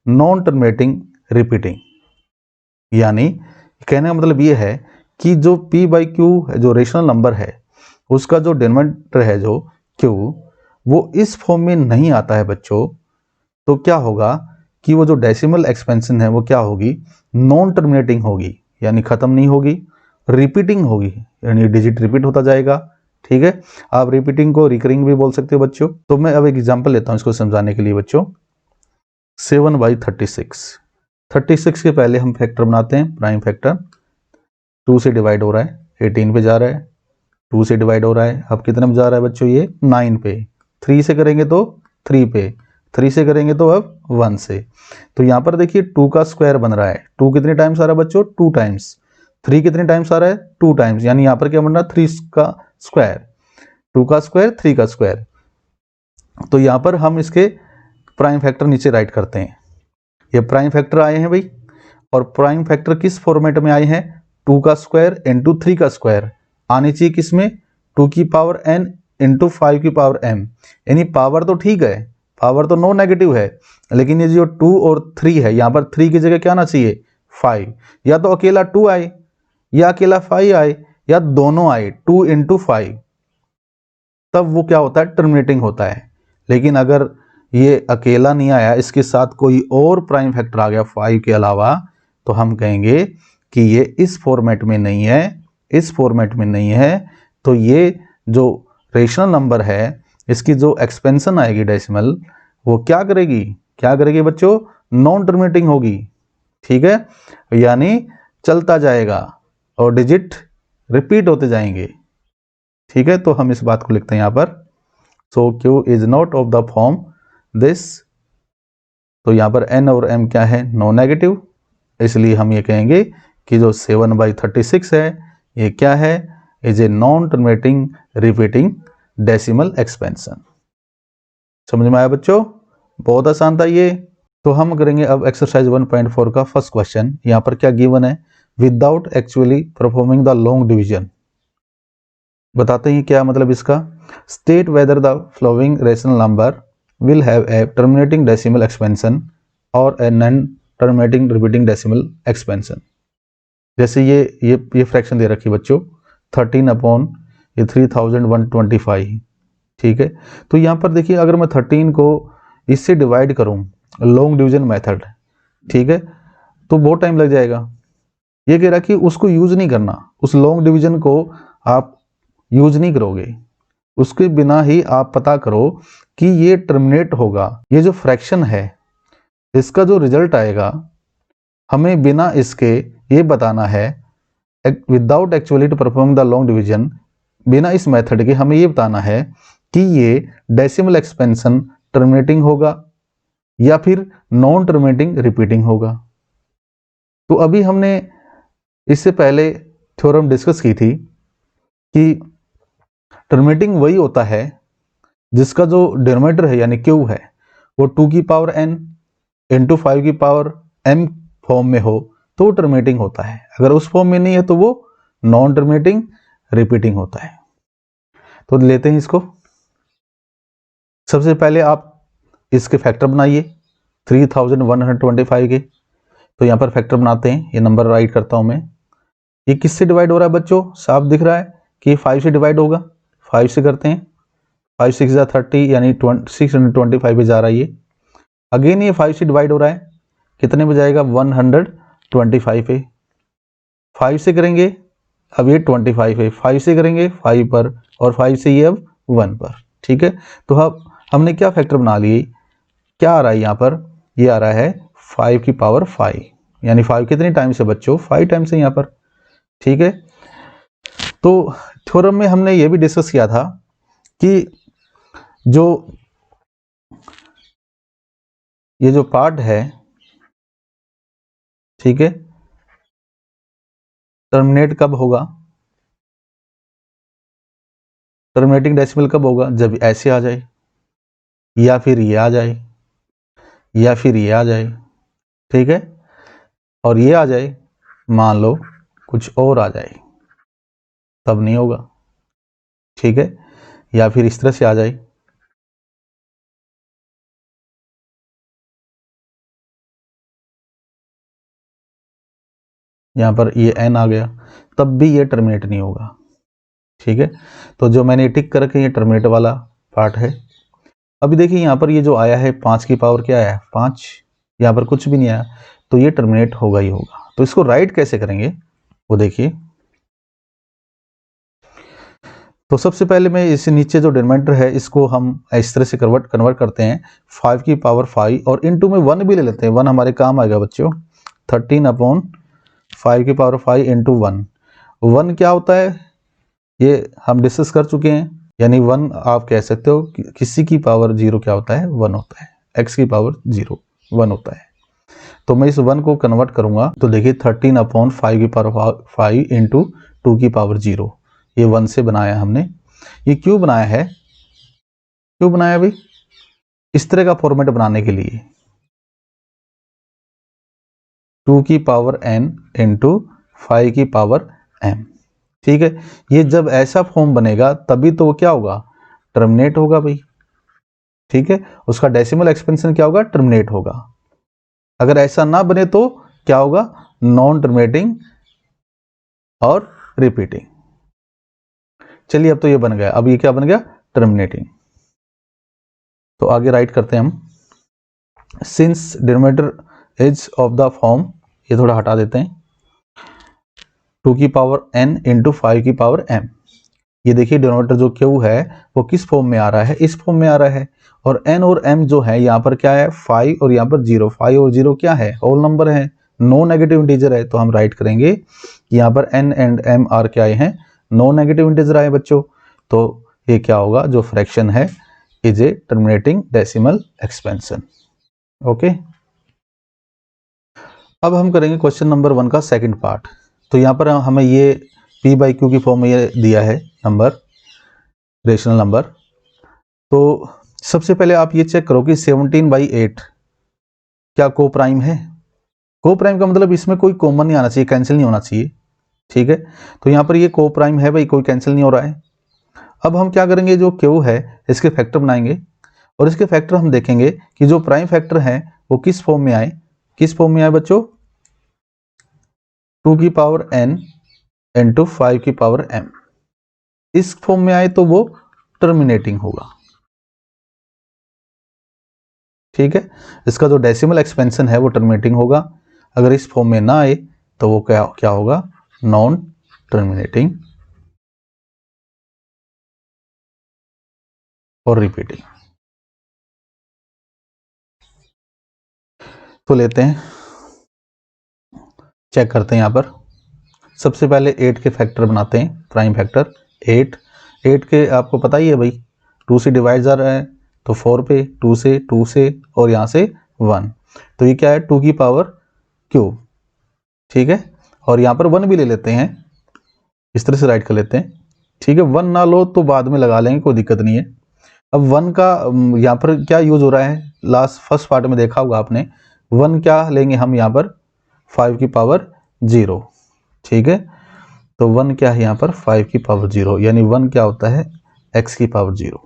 non terminating repeating, यानी कहने का मतलब ये है कि जो p बाई क्यू जो रेशनल नंबर है उसका जो डिनोमिनेटर है जो q, वो इस फॉर्म में नहीं आता है बच्चों, तो क्या होगा कि वो जो डेसिमल एक्सपेंशन है वो क्या होगी, नॉन टर्मिनेटिंग होगी, यानी खत्म नहीं होगी, रिपीटिंग होगी, यानी डिजिट रिपीट होता जाएगा। ठीक है, आप रिपीटिंग को रिकरिंग भी बोल सकते हो बच्चों। तो मैं अब एक एग्जांपल लेता हूं इसको समझाने के लिए बच्चों। 7/36, 36 के पहले हम फैक्टर बनाते हैं, प्राइम फैक्टर 2 से डिवाइड हो रहा है, 18 पे जा रहा है, 2 से डिवाइड हो रहा है, अब कितने में जा रहा है बच्चों, ये 9 पे, 3 से करेंगे तो 3 पे, 3 से करेंगे तो अब 1 से, तो यहाँ पर देखिए 2 का स्क्वायर बन रहा है, 2 कितने टाइम्स आ रहा है बच्चों, 2 टाइम्स, 3 कितने टाइम्स आ रहा है, 2 टाइम्स, यानी यहाँ पर क्या बन रहा है, 3 का स्क्वायर, 2 का स्क्वायर, 3 का स्क्वायर। तो यहाँ पर हम इसके प्राइम फैक्टर नीचे राइट करते हैं। ये प्राइम फैक्टर आए हैं भाई, और प्राइम फैक्टर किस फॉर्मेट में आए हैं, 2 का स्क्वायर इंटू 3 का स्क्वायर, आनी चाहिए किसमें, 2 की पावर n इंटू 5 की पावर m, यानी पावर तो ठीक है, पावर तो नो नेगेटिव है, लेकिन ये जो 2 और 3 है, यहाँ पर 3 की जगह क्या आना चाहिए, 5, या तो अकेला 2 आए या अकेला 5 आए या दोनों आए, 2 इंटू 5, तब वो क्या होता है, टर्मिनेटिंग होता है। लेकिन अगर ये अकेला नहीं आया, इसके साथ कोई और प्राइम फैक्टर आ गया 5 के अलावा, तो हम कहेंगे कि ये इस फॉर्मेट में नहीं है, इस फॉर्मेट में नहीं है। तो ये जो रेशनल नंबर है, इसकी जो एक्सपेंशन आएगी डेसिमल, वो क्या करेगी बच्चों, नॉन टर्मिनेटिंग होगी, ठीक है, यानी चलता जाएगा और डिजिट रिपीट होते जाएंगे, ठीक है। तो हम इस बात को लिखते हैं यहाँ पर, सो Q is not of the form this, तो यहाँ पर n और m क्या है, नो नेगेटिव, इसलिए हम ये कहेंगे कि जो 7/36 है, ये क्या है, is a non terminating repeating decimal expansion. समझ में आया बच्चों, बहुत आसान था ये। तो हम करेंगे अब एक्सरसाइज 1.4 का फर्स्ट क्वेश्चन। यहाँ पर क्या गिवन है, without actually performing the long division, बताते हैं क्या मतलब इसका। State whether the flowing rational number will have a terminating decimal expansion or a non-terminating repeating decimal expansion। जैसे ये फ्रैक्शन दे रखी बच्चों 13/3125, ठीक है। तो यहाँ पर देखिए, अगर मैं 13 को इससे डिवाइड करूँ लॉन्ग डिवीजन मेथड, ठीक है, तो बहुत टाइम लग जाएगा। ये कह रहा कि उसको यूज नहीं करना, उस लॉन्ग डिवीजन को आप यूज नहीं करोगे, उसके बिना ही आप पता करो कि ये टर्मिनेट होगा। ये जो फ्रैक्शन है, इसका जो रिजल्ट आएगा, हमें बिना इसके ये बताना है, without actually to perform the long division, बिना इस मेथड के हमें ये बताना है कि ये डेसिमल एक्सपेंशन टर्मिनेटिंग होगा या फिर नॉन टर्मिनेटिंग रिपीटिंग होगा। तो अभी हमने इससे पहले थ्योरम डिस्कस की थी कि टर्मिनेटिंग वही होता है जिसका जो डिनोमिनेटर है यानी Q है, वो 2 की पावर n इंटू 5 की पावर m फॉर्म में हो तो वो टर्मिनेटिंग होता है। अगर उस फॉर्म में नहीं है तो वो नॉन टर्मिनेटिंग रिपीटिंग होता है। तो लेते हैं इसको। सबसे पहले आप इसके फैक्टर बनाइए 3125 के। तो यहाँ पर फैक्टर बनाते हैं, ये नंबर राइट करता हूँ मैं। ये किससे डिवाइड हो रहा है बच्चों, साफ दिख रहा है कि 5 से डिवाइड होगा, 5 से करते हैं, 5 6 30 यानी 625 पे जा रहा है ये। अगेन ये 5 से डिवाइड हो रहा है, कितने पे जाएगा, 125 पे। 5 से करेंगे, अब ये 25 है, 5 से करेंगे 5 पर, और 5 से ये अब 1 पर, ठीक है। तो अब हमने क्या फैक्टर बना लिए, क्या आ रहा है यहाँ पर, ये आ रहा है 5 की पावर 5, यानी 5 कितने टाइम्स है बच्चों, 5 टाइम्स है यहाँ पर, ठीक है। तो थ्योरम में हमने ये भी डिस्कस किया था कि ये जो पार्ट है, ठीक है, टर्मिनेट कब होगा, टर्मिनेटिंग डेसिमल कब होगा, जब ऐसे आ जाए या फिर ये आ जाए या फिर ये आ जाए, ठीक है। और ये आ जाए, मान लो कुछ और आ जाए, तब नहीं होगा, ठीक है। या फिर इस तरह से आ जाए, यहाँ पर ये n आ गया, तब भी ये टर्मिनेट नहीं होगा, ठीक है। तो जो मैंने टिक कर रखे ये टर्मिनेट वाला पार्ट है। अभी देखिए यहाँ पर ये जो आया है 5 की पावर क्या आया है, 5, यहाँ पर कुछ भी नहीं आया, तो ये टर्मिनेट होगा ही होगा। तो इसको राइट कैसे करेंगे वो देखिए। तो सबसे पहले मैं इस नीचे जो डिनोमिनेटर है इसको हम इस तरह से कन्वर्ट करते हैं, 5 की पावर 5 और इनटू में 1 भी ले लेते हैं, 1 हमारे काम आएगा बच्चों, 13/5 की पावर 5 इंटू 1। 1 क्या होता है ये हम डिस्कस कर चुके हैं, यानी 1 आप कह सकते हो कि किसी की पावर 0 क्या होता है, 1 होता है, x की पावर 0 1 होता है। तो मैं इस 1 को कन्वर्ट करूंगा तो देखिए 13/5 की पावर 5 इंटू 2 की पावर 0, ये 1 से बनाया हमने। ये क्यों बनाया है, क्यों बनाया भाई, इस तरह का फॉर्मेट बनाने के लिए 2 की पावर n इंटू 5 की पावर m। ठीक है, ये जब ऐसा फॉर्म बनेगा तभी तो वो क्या होगा, टर्मिनेट होगा भाई। ठीक है, उसका डेसिमल एक्सपेंशन क्या होगा, टर्मिनेट होगा। अगर ऐसा ना बने तो क्या होगा, नॉन टर्मिनेटिंग और रिपीटिंग। चलिए अब तो ये बन गया, अब ये क्या बन गया, टर्मिनेटिंग। तो आगे राइट करते हैं हम, since denominator is of the form, ये थोड़ा हटा देते हैं, 2 की पावर n इंटू 5 की पावर m। ये देखिए डिनोमिनेटर जो q है वो किस फॉर्म में आ रहा है, इस फॉर्म में आ रहा है, और n और m जो है यहाँ पर क्या है 5 और यहाँ पर 0, 5 और 0 क्या है, होल नंबर है, नो नेगेटिव इंटीजर है। तो हम राइट करेंगे कि यहाँ पर n एंड m आर क्या आए हैं, नो नेगेटिव इंटीजर आए बच्चों। तो ये क्या होगा, जो फ्रैक्शन है is a terminating decimal expansion. Okay, अब हम करेंगे क्वेश्चन नंबर 1 का सेकंड पार्ट। तो यहाँ पर हमें ये p/q की फॉर्म में ये दिया है नंबर, रेशनल नंबर। तो सबसे पहले आप ये चेक करो कि 17/8 क्या को प्राइम है। को प्राइम का मतलब इसमें कोई कॉमन नहीं आना चाहिए, कैंसिल नहीं होना चाहिए। ठीक है, तो यहाँ पर ये को प्राइम है भाई, कोई कैंसिल नहीं हो रहा है। अब हम क्या करेंगे, जो क्यू है इसके फैक्टर बनाएंगे, और इसके फैक्टर हम देखेंगे कि जो प्राइम फैक्टर है वो किस फॉर्म में आए, किस फॉर्म में आए बच्चों, 2 की पावर n इंटू 5 की पावर m। इस फॉर्म में आए तो वो टर्मिनेटिंग होगा। ठीक है, इसका जो डेसिमल एक्सपेंशन है वो टर्मिनेटिंग होगा। अगर इस फॉर्म में ना आए तो वो क्या क्या होगा, नॉन टर्मिनेटिंग और रिपीटिंग। तो लेते हैं, चेक करते हैं। यहाँ पर सबसे पहले 8 के फैक्टर बनाते हैं, प्राइम फैक्टर 8 के आपको पता ही है भाई, 2 से डिवाइड जा रहा है तो 4 पे, 2 से और यहाँ से 1, तो ये क्या है 2 की पावर क्यूब। ठीक है, और यहाँ पर 1 भी ले लेते हैं, इस तरह से राइट कर लेते हैं। ठीक है, 1 ना लो तो बाद में लगा लेंगे, कोई दिक्कत नहीं है। अब 1 का यहाँ पर क्या यूज हो रहा है, लास्ट फर्स्ट पार्ट में देखा होगा आपने, 1 क्या लेंगे हम यहाँ पर 5 की पावर 0। ठीक है, तो 1 क्या है यहाँ पर 5 की पावर 0, यानी 1 क्या होता है x की पावर 0।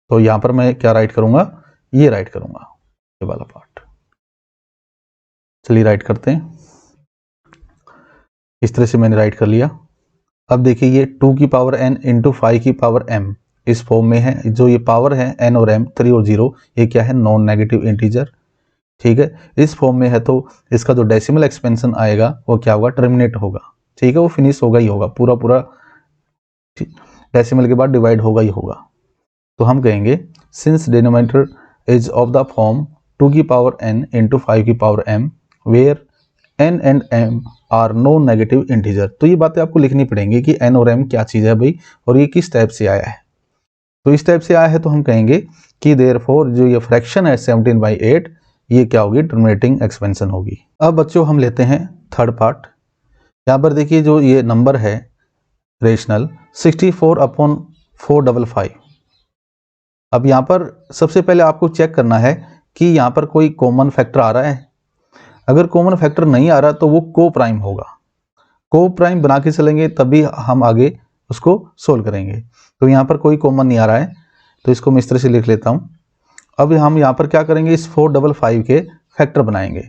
तो यहाँ पर मैं क्या राइट करूंगा, ये राइट करूंगा, ये वाला पार्ट। चलिए राइट करते हैं, इस तरह से मैंने राइट कर लिया। अब देखिए ये 2 की पावर n इंटू 5 की पावर m इस फॉर्म में है, जो ये पावर है n और m 3 और 0, ये क्या है नॉन नेगेटिव इंटीजर। ठीक है, इस फॉर्म में है तो इसका जो डेसिमल एक्सपेंशन आएगा वो क्या होगा, टर्मिनेट होगा। ठीक है, वो फिनिश होगा ही होगा, पूरा पूरा डेसिमल के बाद डिवाइड होगा ही होगा। तो हम कहेंगे since denominator is of the form 2 की पावर n इंटू 5 की power m where n and m are no negative integer. तो ये बातें आपको लिखनी पड़ेंगी कि n और m क्या चीज़ है भाई, और ये किस टाइप से आया है। तो इस टाइप से आया है तो हम कहेंगे कि देयरफॉर जो ये फ्रैक्शन है 17/8 ये क्या होगी, टर्मिनेटिंग एक्सपेंशन होगी। अब बच्चों हम लेते हैं थर्ड पार्ट। यहाँ पर देखिए जो ये नंबर है रेशनल 64/455। अब यहाँ पर सबसे पहले आपको चेक करना है कि यहाँ पर कोई कॉमन फैक्टर आ रहा है। अगर कॉमन फैक्टर नहीं आ रहा तो वो को प्राइम होगा, को प्राइम बना के चलेंगे तभी हम आगे उसको सोल्व करेंगे। तो यहाँ पर कोई कॉमन नहीं आ रहा है तो इसको मैं इस तरह से लिख लेता हूँ। अब हम यहाँ पर क्या करेंगे, इस 455 के फैक्टर बनाएंगे।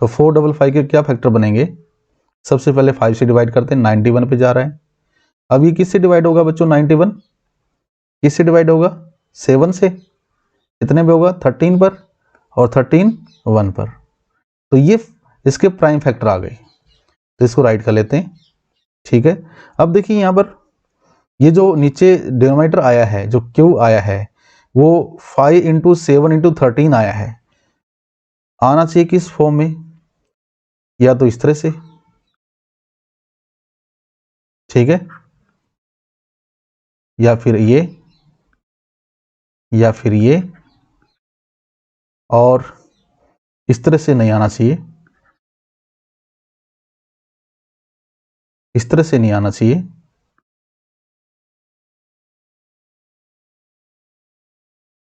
तो 455 के क्या फैक्टर बनेंगे, सबसे पहले 5 से डिवाइड करते हैं, 91 पे जा रहा है। अब ये किससे डिवाइड होगा बच्चों, 91 किससे डिवाइड होगा, 7 से, कितने पे होगा 13 पर, और 13 1 पर। तो ये इसके प्राइम फैक्टर आ गए, तो इसको राइट कर लेते हैं। ठीक है, अब देखिए यहाँ पर ये जो नीचे डिनोमिनेटर आया है, जो क्यू आया है वो 5 इंटू 7 इंटू 13 आया है, आना चाहिए किस फॉर्म में, या तो इस तरह से, ठीक है, या फिर ये, या फिर ये, और इस तरह से नहीं आना चाहिए, इस तरह से नहीं आना चाहिए।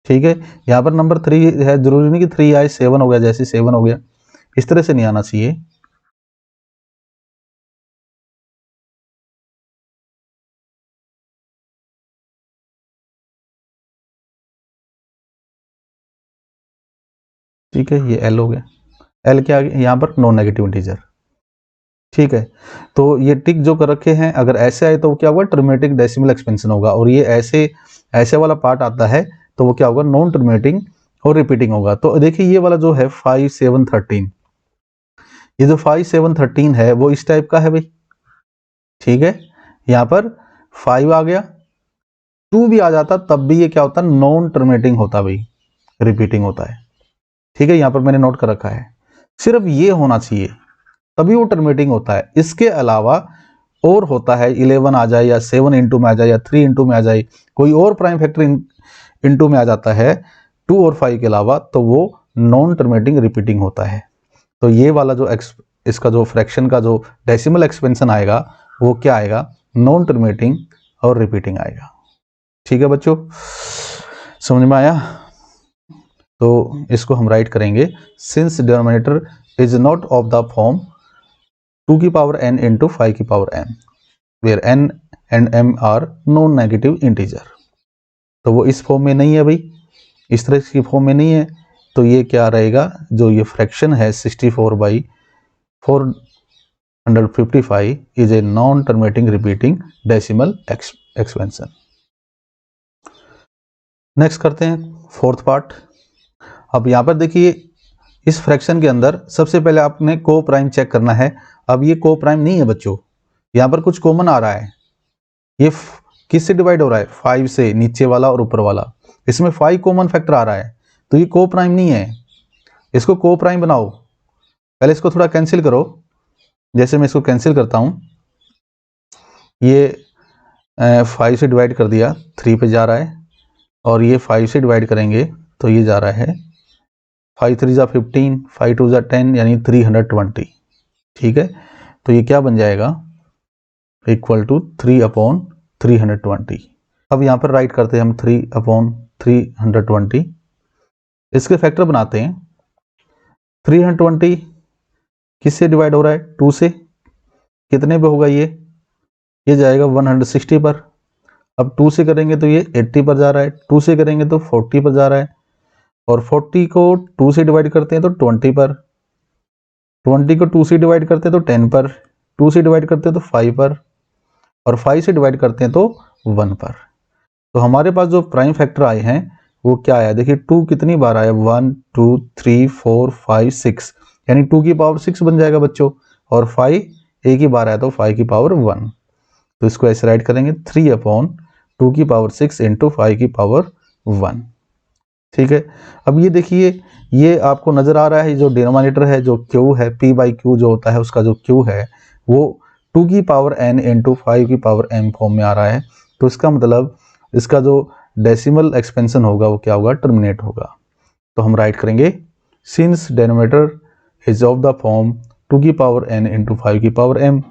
ठीक है, यहाँ पर नंबर 3 है, जरूरी नहीं कि 3 आए 7 हो गया, जैसे 7 हो गया, इस तरह से नहीं आना चाहिए। ठीक है, ये एल हो गया, एल क्या आ गया यहाँ पर, नॉन नेगेटिव इंटीजर। ठीक है, तो ये टिक जो कर रखे हैं, अगर ऐसे आए तो क्या होगा, टर्मिनेटिंग डेसिमल एक्सपेंशन होगा, और ये ऐसे ऐसे वाला पार्ट आता है तो वो क्या होगा, नॉन टर्मिनेटिंग और रिपीटिंग होगा। तो देखिए ये वाला जो है 5 7 13, ये जो 5 7 13 है वो इस टाइप का है भाई। ठीक है, यहाँ पर 5 आ गया, 2 भी आ जाता तब भी ये क्या होता, नॉन टर्मिनेटिंग होता भाई, रिपीटिंग होता है। ठीक है, यहाँ पर मैंने नोट कर रखा है, सिर्फ ये होना चाहिए तभी वो टर्मिनेटिंग होता है। इसके अलावा और होता है 11 आ जाए या 7 इंटू में आ जाए या 3 इंटू में आ जाए, कोई और प्राइम फैक्टर इंटू में आ जाता है 2 और 5 के अलावा, तो वो नॉन टर्मिनेटिंग रिपीटिंग होता है। तो ये वाला जो इसका जो फ्रैक्शन का जो डेसिमल एक्सपेंशन आएगा वो क्या आएगा, नॉन टर्मिनेटिंग और रिपीटिंग आएगा। ठीक है बच्चों, समझ में आया? तो इसको हम राइट करेंगे, since denominator is not of the form 2 की पावर n इंटू 5 की power m, where n and m are non negative integer. तो वो इस फॉर्म में नहीं है भाई, इस तरह की फॉर्म में नहीं है, तो ये क्या रहेगा, जो ये फ्रैक्शन है 64/455 is a non terminating repeating decimal expansion. Next करते हैं फोर्थ पार्ट। अब यहाँ पर देखिए, इस फ्रैक्शन के अंदर सबसे पहले आपने को प्राइम चेक करना है। अब ये को प्राइम नहीं है बच्चों, यहाँ पर कुछ कॉमन आ रहा है। ये किससे डिवाइड हो रहा है, 5 से, नीचे वाला और ऊपर वाला, इसमें 5 कॉमन फैक्टर आ रहा है, तो ये को प्राइम नहीं है। इसको को प्राइम बनाओ, पहले इसको थोड़ा कैंसिल करो। जैसे मैं इसको कैंसिल करता हूँ, ये 5 से डिवाइड कर दिया 3 पे जा रहा है, और ये 5 से डिवाइड करेंगे तो ये जा रहा है 5 3 जा 15, 5 2 जा 10, यानी 320। ठीक है, तो ये क्या बन जाएगा, इक्वल टू 3/320। अब यहाँ पर राइट करते हैं हम 3/320, इसके फैक्टर बनाते हैं। 320 किससे डिवाइड हो रहा है, 2 से, कितने पे होगा ये जाएगा 160 पर। अब 2 से करेंगे तो ये 80 पर जा रहा है, 2 से करेंगे तो 40 पर जा रहा है, और 40 को 2 से डिवाइड करते हैं तो 20 पर, 20 को 2 से डिवाइड करते हैं तो 10 पर, 2 से डिवाइड करते हैं तो 5 पर, और 5 से डिवाइड करते हैं तो 1 पर। तो हमारे पास जो प्राइम फैक्टर आए हैं वो क्या आया, देखिए 2 कितनी बार आया, 1 2 3 4 5 6, यानी 2 की पावर 6 बन जाएगा बच्चों, और 5 एक ही बार आया तो 5 की पावर 1। तो इसको ऐसे राइट करेंगे, 3/2 की पावर 6 इंटू 5 की पावर 1। ठीक है, अब ये देखिए, ये आपको नजर आ रहा है, जो डिनोमिनेटर है, जो Q है, P/Q जो होता है, उसका जो Q है वो 2 की पावर n इंटू 5 की पावर m फॉर्म में आ रहा है। तो इसका मतलब इसका जो डेसिमल एक्सपेंशन होगा वो क्या होगा, टर्मिनेट होगा। तो हम राइट करेंगे, since denominator is of the form 2 की पावर n इंटू 5 की पावर m।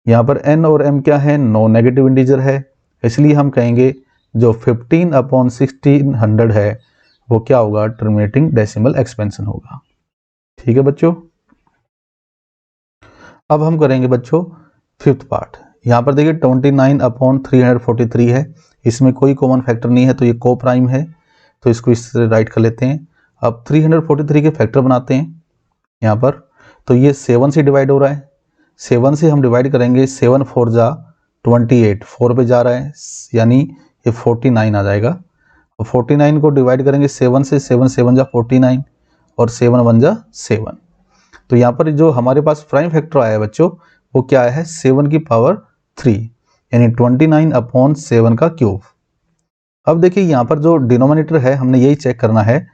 यहाँ पर n और m क्या है, नॉन नेगेटिव इंटीजर है, इसलिए हम कहेंगे जो 15/1600 है वो क्या होगा, टर्मिनेटिंग डेसिमल एक्सपेंशन होगा। ठीक है बच्चों, अब हम करेंगे बच्चों फिफ्थ पार्ट। यहाँ पर देखिए 29/343 है, इसमें कोई कॉमन फैक्टर नहीं है, तो ये को प्राइम है, तो इसको इस तरह राइट कर लेते हैं। अब 343 के फैक्टर बनाते हैं यहाँ पर, तो ये 7 से डिवाइड हो रहा है, 7 से हम डिवाइड करेंगे, 7 4 जा 28, 4 पे जा रहा है, यानी ये 49 आ जाएगा। और 49 को डिवाइड करेंगे 7 से, 7 7 जा 49, और 7 1 जा 7। तो यहाँ पर जो हमारे पास प्राइम फैक्टर आया है बच्चों, वो क्या है, 7 की पावर 3, यानी 29/7 का क्यूब। अब देखिए यहाँ पर जो डिनोमिनेटर है, हमने यही चेक करना है,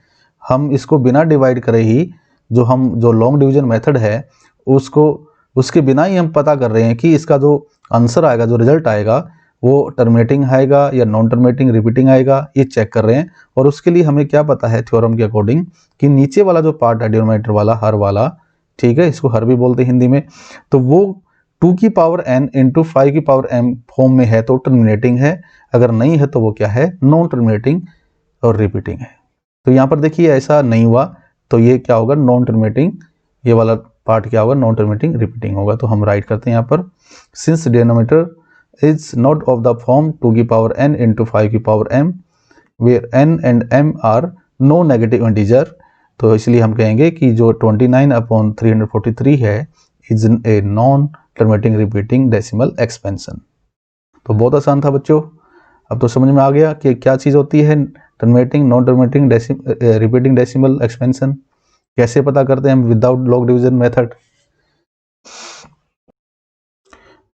हम इसको बिना डिवाइड करे ही जो लॉन्ग डिवीजन मेथड है उसको, उसके बिना ही हम पता कर रहे हैं कि इसका जो आंसर आएगा, जो रिजल्ट आएगा, वो टर्मिनेटिंग आएगा या नॉन टर्मिनेटिंग रिपीटिंग आएगा, ये चेक कर रहे हैं। और उसके लिए हमें क्या पता है थ्योरम के अकॉर्डिंग कि नीचे वाला जो पार्ट है डिनोमिनेटर वाला, हर वाला, ठीक है, इसको हर भी बोलते हैं हिंदी में, तो वो 2 की पावर n इंटू 5 की पावर m फॉर्म में है तो टर्मिनेटिंग है, अगर नहीं है तो वो क्या है, नॉन टर्मिनेटिंग और रिपीटिंग है। तो यहाँ पर देखिए ऐसा नहीं हुआ, तो ये क्या होगा, नॉन टर्मिनेटिंग, ये वाला पार्ट क्या होगा, नॉन टर्मिनेटिंग रिपीटिंग होगा। तो हम राइट करते हैं यहाँ पर, since denominator is not of the form 2 की पावर n इंटू 5 की power m where n and m are no negative integer, तो इसलिए हम कहेंगे कि जो 29/343 है is a non terminating repeating decimal expansion. तो बहुत आसान था बच्चों, अब तो समझ में आ गया कि क्या चीज़ होती है terminating, non terminating, repeating decimal expansion, कैसे पता करते हैं हम विदाउट लॉग डिवीजन मेथड।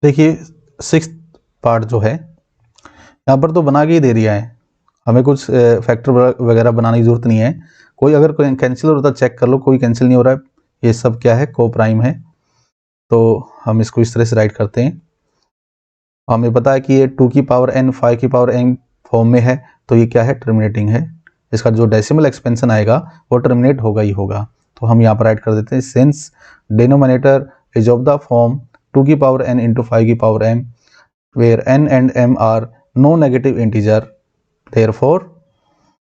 देखिए 6th पार्ट जो है यहाँ पर तो बना के ही दे दिया है, हमें कुछ फैक्टर वगैरह बनाने की जरूरत नहीं है। कोई अगर कोई कैंसिल हो रहा है चेक कर लो, कोई कैंसिल नहीं हो रहा है, ये सब क्या है, को प्राइम है। तो हम इसको इस तरह से राइट करते हैं, हमें पता है कि ये 2 की पावर n 5 की पावर m फॉर्म में है, तो ये क्या है, टर्मिनेटिंग है, इसका जो डेसिमल एक्सपेंशन आएगा वो टर्मिनेट होगा ही होगा। तो हम यहाँ पर राइट कर देते हैं, since denominator is of the form 2 की पावर n इंटू 5 की power m where n and m are no negative integer, therefore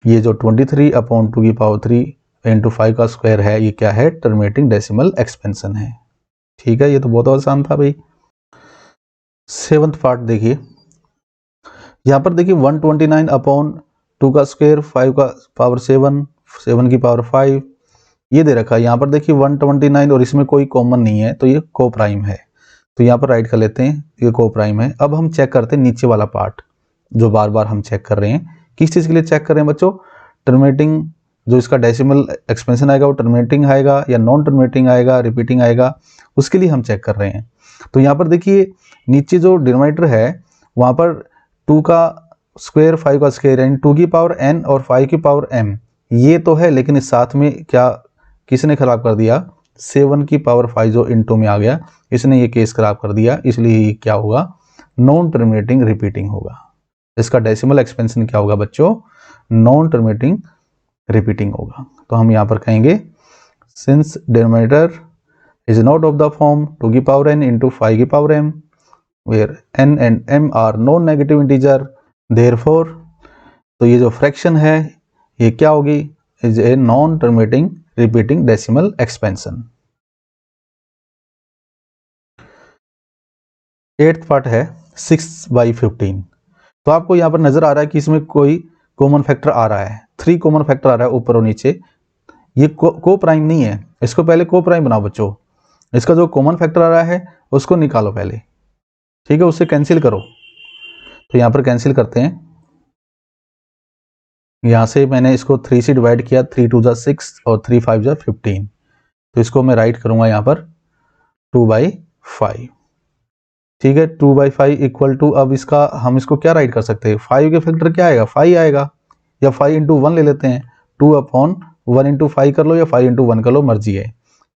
ये जो 23/2 की पावर 3 इंटू 5 का स्क्वायर है, ये क्या है, टर्मिनेटिंग डेसिमल एक्सपेंशन है। ठीक है, ये तो बहुत आसान था भाई। 7th पार्ट देखिए, यहाँ पर देखिए 129/2 का स्क्वायर, 5 का पावर 7, 7 की पावर 5, ये दे रखा है। यहाँ पर देखिए 129 और इसमें कोई कॉमन नहीं है, तो ये को प्राइम है, तो यहाँ पर राइट कर लेते हैं, ये को प्राइम है। अब हम चेक करते हैं नीचे वाला पार्ट, जो बार बार हम चेक कर रहे हैं, किस चीज़ के लिए चेक कर रहे हैं बच्चों, टर्मिनेटिंग जो इसका डेसिमल एक्सपेंशन आएगा वो टर्मिनेटिंग आएगा या नॉन टर्मिनेटिंग आएगा, रिपीटिंग आएगा, उसके लिए हम चेक कर रहे हैं। तो यहाँ पर देखिए नीचे जो डिनोमिनेटर है वहाँ पर 2 का स्क्वायर 5 का स्क्वायर यानी 2 की पावर n और 5 की पावर m, ये तो है, लेकिन इस साथ में क्या किसने खराब कर दिया, 7 की पावर 5 जो इनटू में आ गया, इसने ये केस खराब कर दिया, इसलिए ये क्या होगा, नॉन टर्मिनेटिंग रिपीटिंग होगा। इसका डेसिमल एक्सपेंशन क्या होगा बच्चों, नॉन टर्मिनेटिंग रिपीटिंग होगा। तो हम यहाँ पर कहेंगे since denominator is not of the form 2 की पावर n इंटू 5 की power m where n and m are non negative integer, therefore तो ये जो फ्रैक्शन है ये क्या होगी, is a non terminating repeating decimal expansion. 8th part है 6/15। तो आपको यहाँ पर नजर आ रहा है कि इसमें कोई कॉमन फैक्टर आ रहा है, 3 कॉमन फैक्टर आ रहा है ऊपर और नीचे, ये को प्राइम नहीं है, इसको पहले को प्राइम बनाओ बच्चों, इसका जो कॉमन फैक्टर आ रहा है उसको निकालो पहले, ठीक है, उससे कैंसिल करो। तो यहाँ पर कैंसिल करते हैं, यहाँ से मैंने इसको 3 से डिवाइड किया, 3 2 जा 6 और 3 5 जा 15, तो इसको मैं राइट करूंगा यहाँ पर 2/5, ठीक है, 2/5 इक्वल टू, अब इसका हम इसको क्या राइट कर सकते हैं, 5 के फैक्टर क्या आएगा, 5 आएगा, या 5 इंटू 1 ले लेते हैं, 2/1 इंटू 5 कर लो या 5 इंटू 1 कर लो, मर्जी है,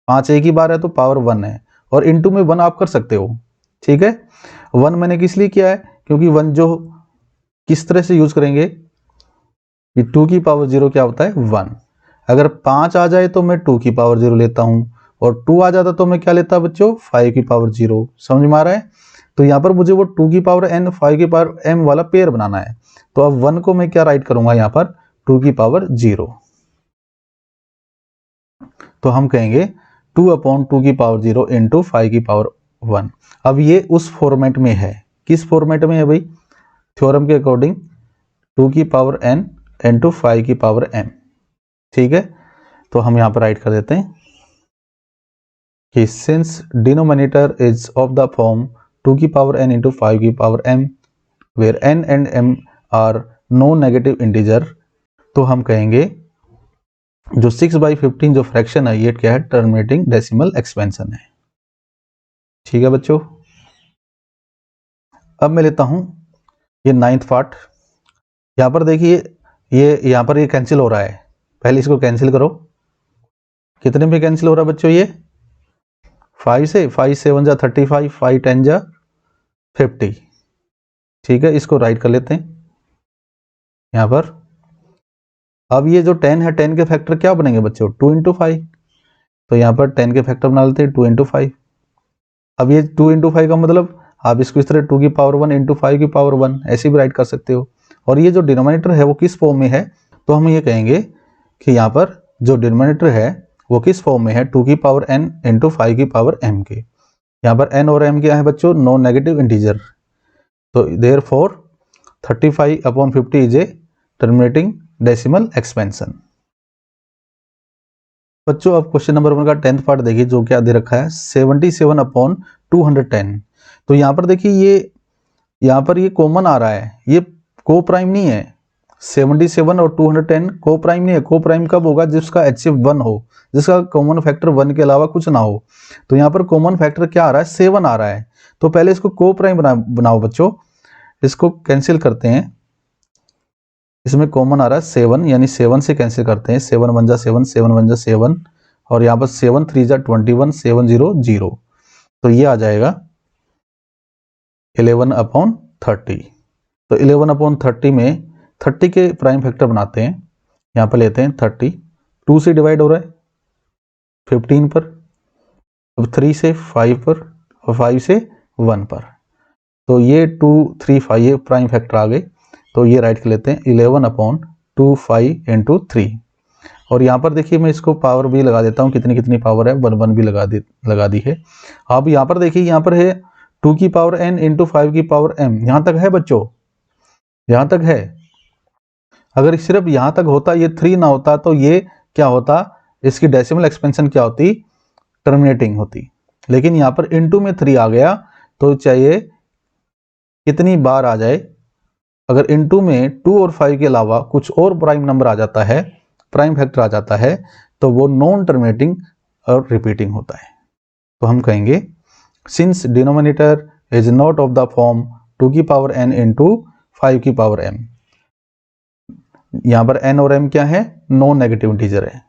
5 एक ही बार है तो पावर 1 है, और इंटू में 1 आप कर सकते हो, ठीक है। 1 मैंने किस लिए किया है, क्योंकि 1 जो किस तरह से यूज करेंगे, ये 2 की पावर 0 क्या होता है, 1, अगर 5 आ जाए तो मैं 2 की पावर 0 लेता हूं, और 2 आ जाता तो मैं क्या लेता बच्चों, 5 की पावर 0, समझ में आ रहा है। तो यहाँ पर मुझे वो 2 की पावर n 5 की पावर m वाला पेयर बनाना है, तो अब 1 को मैं क्या राइट करूंगा यहाँ पर, 2 की पावर 0, तो हम कहेंगे 2/2 की पावर 0 इंटू 5 की पावर 1। अब ये उस फॉर्मेट में है, किस फॉर्मेट में है भाई, थ्योरम के अकॉर्डिंग 2 की पावर n इंटू 5 की पावर m, ठीक है। तो हम यहाँ पर राइट कर देते हैं कि since denominator is of the form 2 की पावर n इंटू 5 की power m where n and m are no negative integer, तो हम कहेंगे जो 6/15 जो फ्रैक्शन है ये क्या है, टर्मिनेटिंग डेसिमल एक्सपेंशन है, ठीक है बच्चों। अब मैं लेता हूं ये 9th पार्ट, यहां पर देखिए ये यहां पर ये कैंसिल हो रहा है, पहले इसको कैंसिल करो, कितने में कैंसिल हो रहा है बच्चों, ये 5 से, 5 7 जा 35, 5 10 जा 50, ठीक है, इसको राइट कर लेते हैं यहाँ पर। अब ये जो 10 है, 10 के फैक्टर क्या बनेंगे बच्चों? 2 इंटू 5। तो यहाँ पर 10 के फैक्टर बना लेते हैं 2 इंटू 5। अब ये 2 इंटू 5 का मतलब आप इसको इस तरह 2 की पावर 1 इंटू 5 की पावर 1 ऐसे भी राइट कर सकते हो। और ये जो डिनोमिनेटर है वो किस फॉर्म में है? तो हम ये कहेंगे कि यहाँ पर जो डिनोमिनेटर है वो किस फॉर्म में है? 2 की पावर n इंटू 5 की पावर m के। यहाँ पर n और m क्या है बच्चों? Non negative integer. तो therefore 35/50 is a terminating decimal expansion. बच्चों अब क्वेश्चन नंबर 1 का 10th पार्ट देखिए, जो क्या दे रखा है 77/210। तो यहाँ पर देखिए यहाँ पर ये कॉमन आ रहा है, ये को प्राइम नहीं है। 77 और 210 को प्राइम नहीं है। को प्राइम कब होगा? जिसका HCF 1 हो, जिसका कॉमन फैक्टर 1 के अलावा कुछ ना हो। तो यहाँ पर कॉमन फैक्टर क्या आ रहा है? 7 आ रहा है। तो पहले इसको को प्राइम बनाओ बच्चों, इसको कैंसिल करते हैं। इसमें कॉमन आ रहा है 7, यानी 7 से कैंसिल करते हैं। 7 1 जा 7, 7 1 जा 7, और यहाँ पर 7 3 जा 21, 7 0 0। तो ये आ जाएगा 11/30। तो 11/30 में 30 के प्राइम फैक्टर बनाते हैं। यहाँ पर लेते हैं 30, 2 से डिवाइड हो रहा है 15 पर, अब 3 से 5 पर, और 5 से 1 पर। तो ये 2 3 5 ये प्राइम फैक्टर आ गए। तो ये राइट कर लेते हैं 11/25 इंटू 3। और यहाँ पर देखिए मैं इसको पावर भी लगा देता हूँ, कितनी कितनी पावर है, 1 1 भी लगा दी है। अब यहाँ पर देखिए, यहाँ पर है 2 की पावर n इंटू 5 की पावर m। यहाँ तक है बच्चों, यहाँ तक है। अगर सिर्फ यहाँ तक होता, ये 3 ना होता, तो ये क्या होता? इसकी डेसिमल एक्सपेंशन क्या होती? टर्मिनेटिंग होती। लेकिन यहाँ पर इंटू में 3 आ गया, तो चाहिए कितनी बार आ जाए? अगर इनटू में 2 और 5 के अलावा कुछ और प्राइम नंबर आ जाता है, प्राइम फैक्टर आ जाता है, तो वो नॉन टर्मिनेटिंग और रिपीटिंग होता है। तो हम कहेंगे since denominator is not of the form 2 की पावर n इंटू 5 की पावर m। यहाँ पर n और m क्या है? नॉन नेगेटिव इंटीजर है।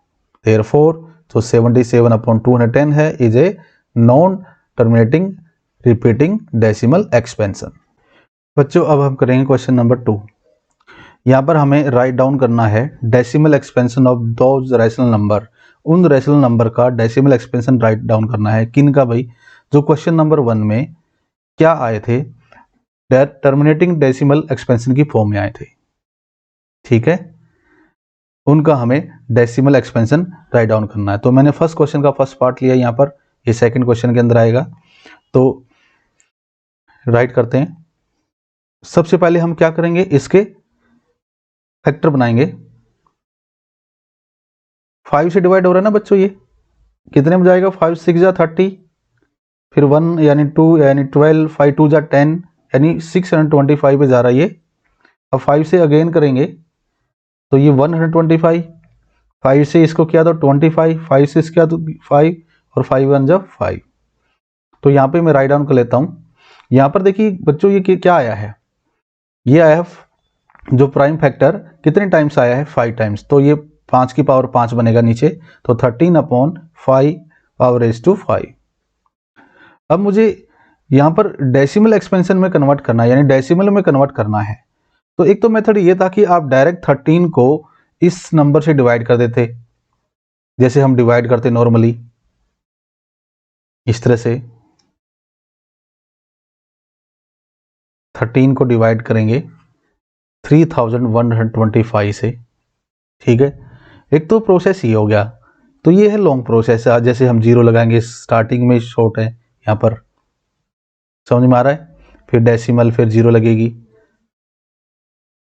देयरफॉर जो 77/210 है is a non terminating repeating decimal expansion. बच्चों अब हम करेंगे क्वेश्चन नंबर 2। यहाँ पर हमें राइट डाउन करना है decimal expansion of those rational number. उन रैशनल नंबर का डेसिमल एक्सपेंशन राइट डाउन करना है। किन का भाई? जो क्वेश्चन नंबर 1 में क्या आए थे? टर्मिनेटिंग डेसिमल एक्सपेंशन की फॉर्म में आए थे। ठीक है, उनका हमें डेसिमल एक्सपेंशन राइट डाउन करना है। तो मैंने फर्स्ट क्वेश्चन का फर्स्ट पार्ट लिया यहाँ पर, ये सेकंड क्वेश्चन के अंदर आएगा। तो राइट करते हैं। सबसे पहले हम क्या करेंगे? इसके फैक्टर बनाएंगे। 5 से डिवाइड हो रहा है ना बच्चों, ये कितने में जाएगा? 5 6 जा 30, फिर 1 यानी 2 यानी 12, 5 2 जा 10 यानी 625 पे जा रहा है ये। अब 5 से अगेन करेंगे तो ये 125, 5 से इसको किया तो 25, 5 से इसको किया तो 5, और 5 1 जा 5। तो यहाँ पे मैं राइट डाउन कर लेता हूँ। यहाँ पर देखिए बच्चों ये क्या आया है? ये आया है जो प्राइम फैक्टर कितने टाइम्स आया है? 5 टाइम्स। तो ये 5 की पावर 5 बनेगा नीचे, तो 13/5 पावर रेज टू 5। अब मुझे यहाँ पर डेसिमल एक्सपेंशन में कन्वर्ट करना है, यानी डेसिमल में कन्वर्ट करना है। तो एक तो मेथड ये था कि आप डायरेक्ट 13 को इस नंबर से डिवाइड कर देते, जैसे हम डिवाइड करते नॉर्मली, इस तरह से 13 को डिवाइड करेंगे 3125 से। ठीक है, एक तो प्रोसेस ये हो गया। तो ये है लॉन्ग प्रोसेस है, जैसे हम 0 लगाएंगे, स्टार्टिंग में शॉर्ट है यहाँ पर, समझ में आ रहा है? फिर डेसिमल, फिर 0 लगेगी,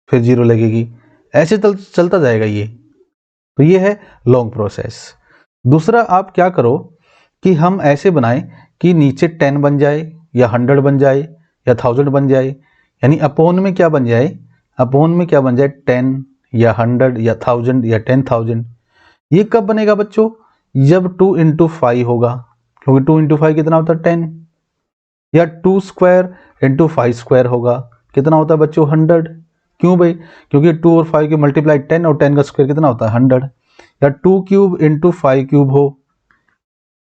फिर 0 लगेगी, ऐसे चलता जाएगा ये। तो ये है लॉन्ग प्रोसेस। दूसरा आप क्या करो कि हम ऐसे बनाएं कि नीचे 10 बन जाए, या 100 बन जाए, या 1000 बन जाए, यानी अपोन में क्या बन जाए? अपोन में क्या बन जाए? 10 या 100 या 1000 या 10,000। ये कब बनेगा बच्चों? जब 2 इंटू 5 होगा, क्योंकि 2 इंटू 5 कितना होता है? 10। या 2 स्क्वायर इंटू 5 स्क्वायर होगा, कितना होता है बच्चों? 100। क्यों भाई? क्योंकि 2 और 5 की मल्टीप्लाई 10, और 10 का स्क्वायर कितना होता है? 100। या 2 क्यूब इंटू 5 क्यूब हो,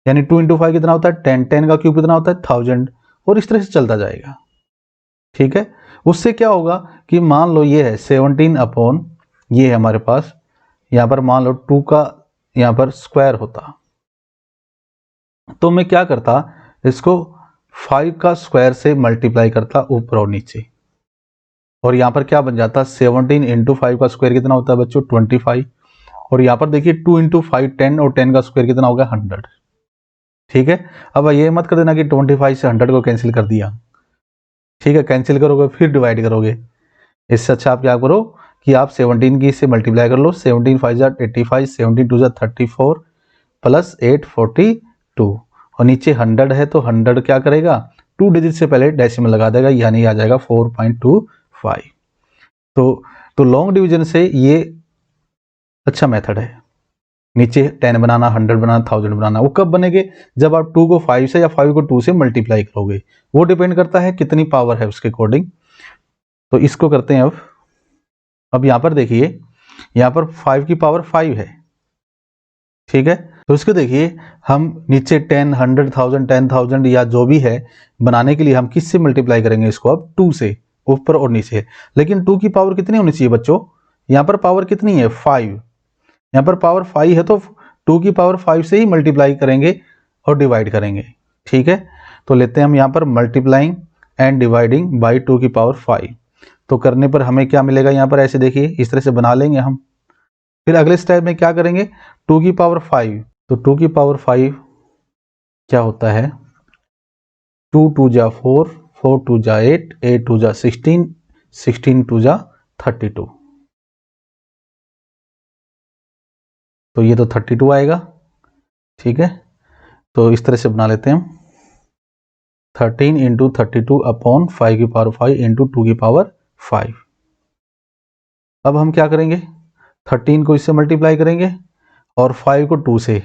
यानी 2 इंटू 5 कितना होता है? 10, 10 का क्यूब कितना होता है? 1000। और इस तरह से चलता जाएगा। ठीक है, उससे क्या होगा कि मान लो ये है 17 अपॉन ये है हमारे पास, यहाँ पर मान लो 2 का यहाँ पर स्क्वायर होता, तो मैं क्या करता, इसको 5 का स्क्वायर से मल्टीप्लाई करता ऊपर और नीचे, और यहाँ पर क्या बन जाता, 17 इंटू 5 का स्क्वायर कितना होता है बच्चों 25, और यहाँ पर देखिए 2 इंटू 5 10, और 10 का स्क्वायर कितना होगा 100। ठीक है, अब ये मत कर देना कि 25 से 100 को कैंसिल कर दिया, ठीक है, कैंसिल करोगे फिर डिवाइड करोगे। इससे अच्छा आप क्या करो कि आप 17 की इससे मल्टीप्लाई कर लो, 17 5 जा 85, 17 2 जा 34 प्लस 8 42, और नीचे 100 है तो 100 क्या करेगा, 2 डिजिट से पहले डेसिमल लगा देगा, यानी आ जाएगा 4.25। तो लॉन्ग डिवीजन से ये अच्छा मेथड है, नीचे 10 बनाना, 100 बनाना, 1000 बनाना। वो कब बनेंगे, जब आप 2 को 5 से या 5 को 2 से मल्टीप्लाई करोगे, वो डिपेंड करता है कितनी पावर है उसके अकॉर्डिंग। तो इसको करते हैं अब यहाँ पर देखिए, यहाँ पर 5 की पावर 5 है, ठीक है, तो इसको देखिए हम नीचे 10 100 1000 10,000 या जो भी है बनाने के लिए हम किससे मल्टीप्लाई करेंगे इसको, अब 2 से, ऊपर और नीचे। लेकिन 2 की पावर कितनी होनी चाहिए बच्चों, यहाँ पर पावर कितनी है 5, यहाँ पर पावर 5 है तो 2 की पावर 5 से ही मल्टीप्लाई करेंगे और डिवाइड करेंगे। ठीक है, तो लेते हैं हम यहाँ पर मल्टीप्लाइंग एंड डिवाइडिंग बाई 2 की पावर 5। तो करने पर हमें क्या मिलेगा, यहाँ पर ऐसे देखिए इस तरह से बना लेंगे हम। फिर अगले स्टेप में क्या करेंगे, 2 की पावर 5, तो 2 की पावर 5 क्या होता है, 2 2 जा 4, 4 2 जा 8, 8 2 जा 16, 16 2 जा 32, तो ये तो 32 आएगा। ठीक है, तो इस तरह से बना लेते हैं हम, 13 इंटू 32 अपॉन 5 की पावर 5 इंटू 2 की पावर 5। अब हम क्या करेंगे, 13 को इससे मल्टीप्लाई करेंगे और 5 को 2 से,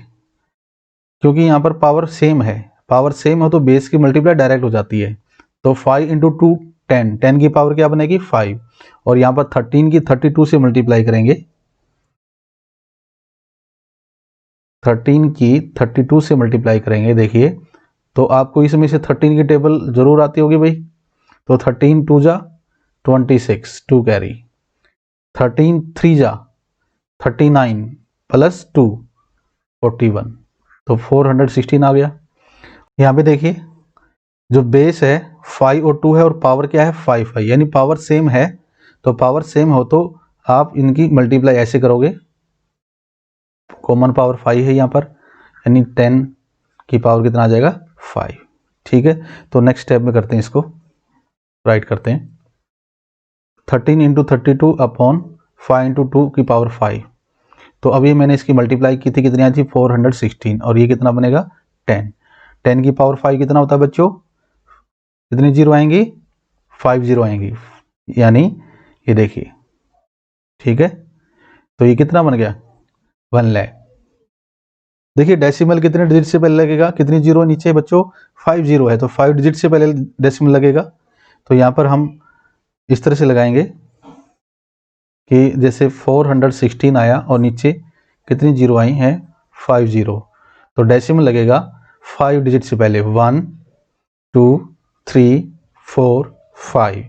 क्योंकि यहाँ पर पावर सेम है, पावर सेम हो तो बेस की मल्टीप्लाई डायरेक्ट हो जाती है। तो 5 इंटू 2 10, 10 की पावर क्या बनेगी 5, और यहाँ पर 13 की 32 से मल्टीप्लाई करेंगे, 13 की 32 से मल्टीप्लाई करेंगे। देखिए तो आपको इसमें से 13 की टेबल जरूर आती होगी भाई, तो 13 2 जा 26, 2 कैरी, 13 3 जा 39 प्लस 2 41, तो 416 आ गया। यहाँ पे देखिए जो बेस है 5 और 2 है और पावर क्या है 5 है, यानी पावर सेम है। तो पावर सेम हो तो आप इनकी मल्टीप्लाई ऐसे करोगे, कॉमन पावर 5 है यहाँ पर, यानी 10 की पावर कितना आ जाएगा 5। ठीक है, तो नेक्स्ट स्टेप में करते हैं, इसको राइट करते हैं, 13 इंटू 32 अपॉन 5 इंटू 2 की पावर 5। तो अभी मैंने इसकी मल्टीप्लाई की थी, कितनी आई थी 416, और ये कितना बनेगा 10, 10 की पावर 5 कितना होता है बच्चों, कितनी जीरो आएंगी 5 जीरो आएंगी, यानी ये देखिए। ठीक है, तो ये कितना बन गया 1 लाख। देखिए डेसिमल कितने डिजिट से पहले लगेगा, कितनी जीरो नीचे बच्चों 5 जीरो है, तो 5 डिजिट से पहले डेसिमल लगेगा। तो यहाँ पर हम इस तरह से लगाएंगे कि जैसे 416 आया और नीचे कितनी जीरो आई हैं 5 जीरो, तो डेसिमल लगेगा 5 डिजिट से पहले 1 2 3 4 5।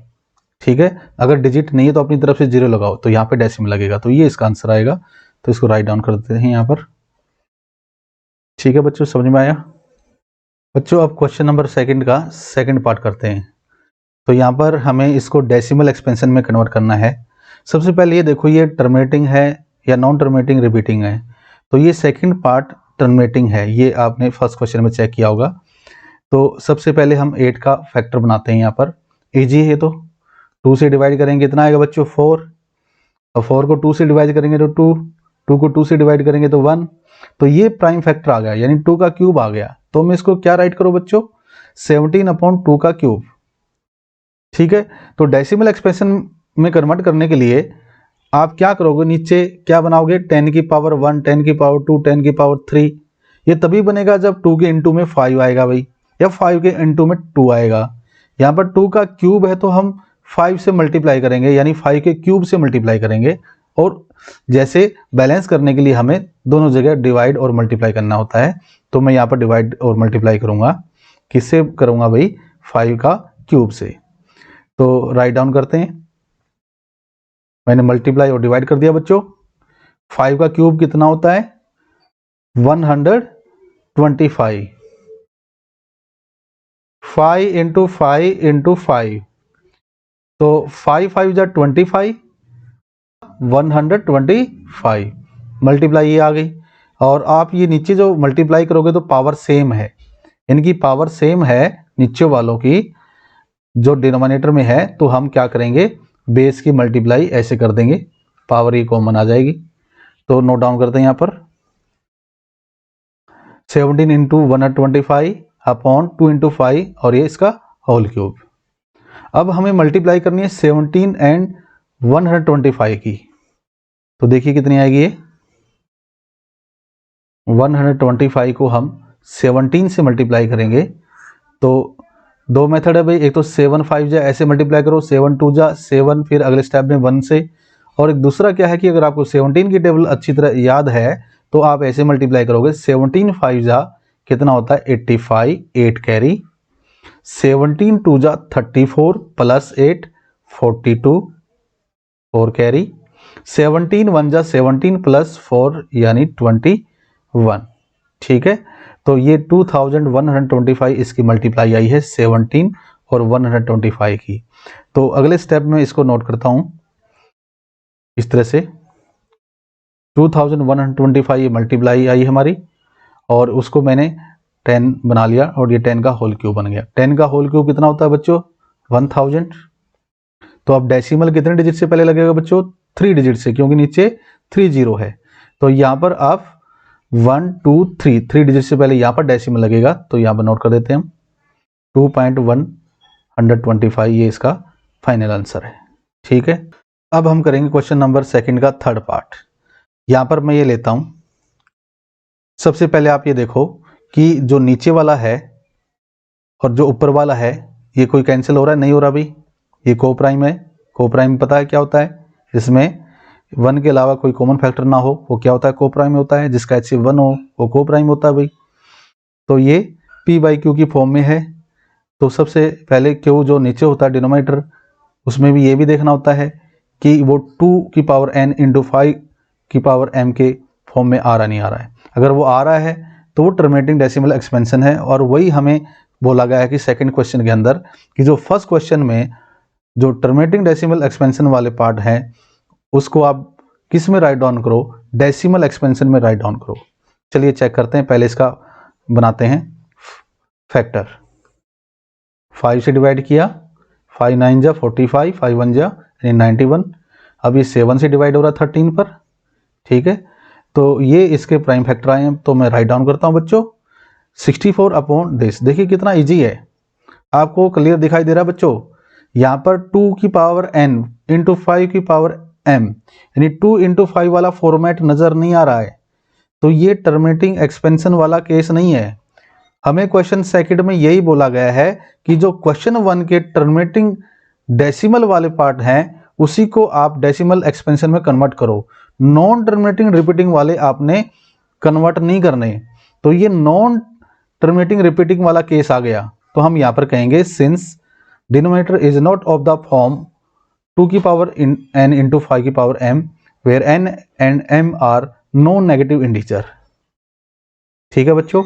ठीक है, अगर डिजिट नहीं है तो अपनी तरफ से जीरो लगाओ, तो यहाँ पे डेसिमल लगेगा, तो ये इसका आंसर आएगा। तो इसको राइट डाउन कर देते हैं यहाँ पर। ठीक है बच्चों, समझ में आया। बच्चों अब क्वेश्चन नंबर सेकंड का सेकंड पार्ट करते हैं। तो यहाँ पर हमें इसको डेसिमल एक्सपेंशन में कन्वर्ट करना है। सबसे पहले ये देखो, ये टर्मिनेटिंग है या नॉन टर्मिनेटिंग रिपीटिंग है, तो ये सेकंड पार्ट टर्मिनेटिंग है, ये आपने फर्स्ट क्वेश्चन में चेक किया होगा। तो सबसे पहले हम 8 का फैक्टर बनाते हैं। यहाँ पर इजी है, तो 2 से डिवाइड करेंगे कितना आएगा बच्चों 4, और 4 को 2 से डिवाइड करेंगे तो 2, 2 को 2 से डिवाइड करेंगे तो 1, तो ये प्राइम फैक्टर आ गया, यानी 2 का क्यूब आ गया। तो मैं इसको क्या राइट करूँ बच्चों, 17 अपॉन 2 का क्यूब। ठीक है, तो डेसिमल एक्सप्रेशन में कन्वर्ट करने के लिए आप क्या करोगे, नीचे क्या बनाओगे 10 की पावर 1, 10 की पावर 2, 10 की पावर 3। ये तभी बनेगा जब 2 के इंटू में 5 आएगा भाई, या 5 के इंटू में 2 आएगा। यहाँ पर 2 का क्यूब है तो हम 5 से मल्टीप्लाई करेंगे, यानी 5 के क्यूब से मल्टीप्लाई करेंगे। और जैसे बैलेंस करने के लिए हमें दोनों जगह डिवाइड और मल्टीप्लाई करना होता है, तो मैं यहाँ पर डिवाइड और मल्टीप्लाई करूँगा, किससे करूँगा भाई 5 का क्यूब से। तो राइट डाउन करते हैं। मैंने मल्टीप्लाई और डिवाइड कर दिया बच्चों। 5 का क्यूब कितना होता है? 125। 5 इंटू 5 इंटू 5, तो 5 5 जा 25, 125 मल्टीप्लाई ये आ गई। और आप ये नीचे जो मल्टीप्लाई करोगे तो पावर सेम है, इनकी पावर सेम है नीचे वालों की जो डिनोमिनेटर में है, तो हम क्या करेंगे, बेस की मल्टीप्लाई ऐसे कर देंगे, पावर ये कॉमन आ जाएगी। तो नोट डाउन करते हैं यहाँ पर 17 इंटू 125 अपॉन 2 इंटू 5 और ये इसका होल क्यूब। अब हमें मल्टीप्लाई करनी है 17 एंड 125 की, तो देखिए कितनी आएगी ये। 125 को हम 17 से मल्टीप्लाई करेंगे तो दो मेथड है भाई, एक तो 7 5 जा ऐसे मल्टीप्लाई करो, 7 2 जा 7, फिर अगले स्टेप में 1 से, और एक दूसरा क्या है कि अगर आपको 17 की टेबल अच्छी तरह याद है तो आप ऐसे मल्टीप्लाई करोगे, 17 5 जा कितना होता है 85, 8 कैरी, 17 2 जा 34 प्लस 8 42, 4 कैरी, 17 1 जा 17 प्लस 4 यानी 21। ठीक है, तो ये 2125 इसकी मल्टीप्लाई आई है 17 और 125 की। तो अगले स्टेप में इसको नोट करता हूं इस तरह से, 2125 ये मल्टीप्लाई आई हमारी, और उसको मैंने 10 बना लिया और ये 10 का होल क्यूब बन गया। 10 का होल क्यूब कितना होता है बच्चों? 1000। तो अब डेसिमल कितने डिजिट से पहले लगेगा बच्चों? 3 डिजिट से, क्योंकि नीचे 30 है। तो यहाँ पर आप 1 2 3 डिजिट से पहले यहाँ पर डेसिमल लगेगा, तो यहाँ पर नोट कर देते हैं हम 2.125, ये इसका फाइनल आंसर है। ठीक है, अब हम करेंगे क्वेश्चन नंबर 2 का थर्ड पार्ट। यहाँ पर मैं ये लेता हूँ, सबसे पहले आप ये देखो कि जो नीचे वाला है और जो ऊपर वाला है ये कोई कैंसिल हो रहा है? नहीं हो रहा भाई, ये को प्राइम है। को प्राइम पता है क्या होता है? इसमें 1 के अलावा कोई कॉमन फैक्टर ना हो वो क्या होता है? को प्राइम होता है। जिसका HCF 1 हो वो को प्राइम होता है भाई। तो ये P/Q की फॉर्म में है, तो सबसे पहले Q जो नीचे होता है डिनोमिनेटर, उसमें भी ये भी देखना होता है कि वो 2 की पावर n इंटू 5 की पावर m के फॉर्म में आ रहा नहीं आ रहा है। अगर वो आ रहा है तो वो टर्मिनेटिंग डेसिमल एक्सपेंशन है, और वही हमें बोला गया है कि सेकंड क्वेश्चन के अंदर कि जो फर्स्ट क्वेश्चन में जो टर्मिनेटिंग डेसिमल एक्सपेंशन वाले पार्ट हैं उसको आप किस में राइट डाउन करो? डेसिमल एक्सपेंशन में राइट डाउन करो। चलिए चेक करते हैं, पहले इसका बनाते हैं फैक्टर। 5 से डिवाइड किया, 5 9 जा 45, 5 1 जा 91। अब ये 7 से डिवाइड हो रहा है 13 पर। ठीक है, तो ये इसके प्राइम फैक्टर आए हैं, तो मैं राइट डाउन करता हूं बच्चों 64 अपॉन दिस। देखिए कितना इजी है, आपको क्लियर दिखाई दे रहा है बच्चों। यहाँ पर 2 की पावर n इंटू 5 की पावर m, यानी 2 इंटू 5 वाला फॉर्मेट नजर नहीं आ रहा है, तो ये टर्मिनेटिंग एक्सपेंशन वाला केस नहीं है। हमें क्वेश्चन सेकंड में यही बोला गया है कि जो क्वेश्चन 1 के टर्मिनेटिंग डेसिमल वाले पार्ट हैं उसी को आप डेसिमल एक्सपेंशन में कन्वर्ट करो, नॉन टर्मिनेटिंग रिपीटिंग वाले आपने कन्वर्ट नहीं करने। तो ये नॉन टर्मिनेटिंग रिपीटिंग वाला केस आ गया, तो हम यहाँ पर कहेंगे since denominator is not of the form 2 की पावर n इंटू 5 की power m where n and m are non negative integer. ठीक है बच्चों,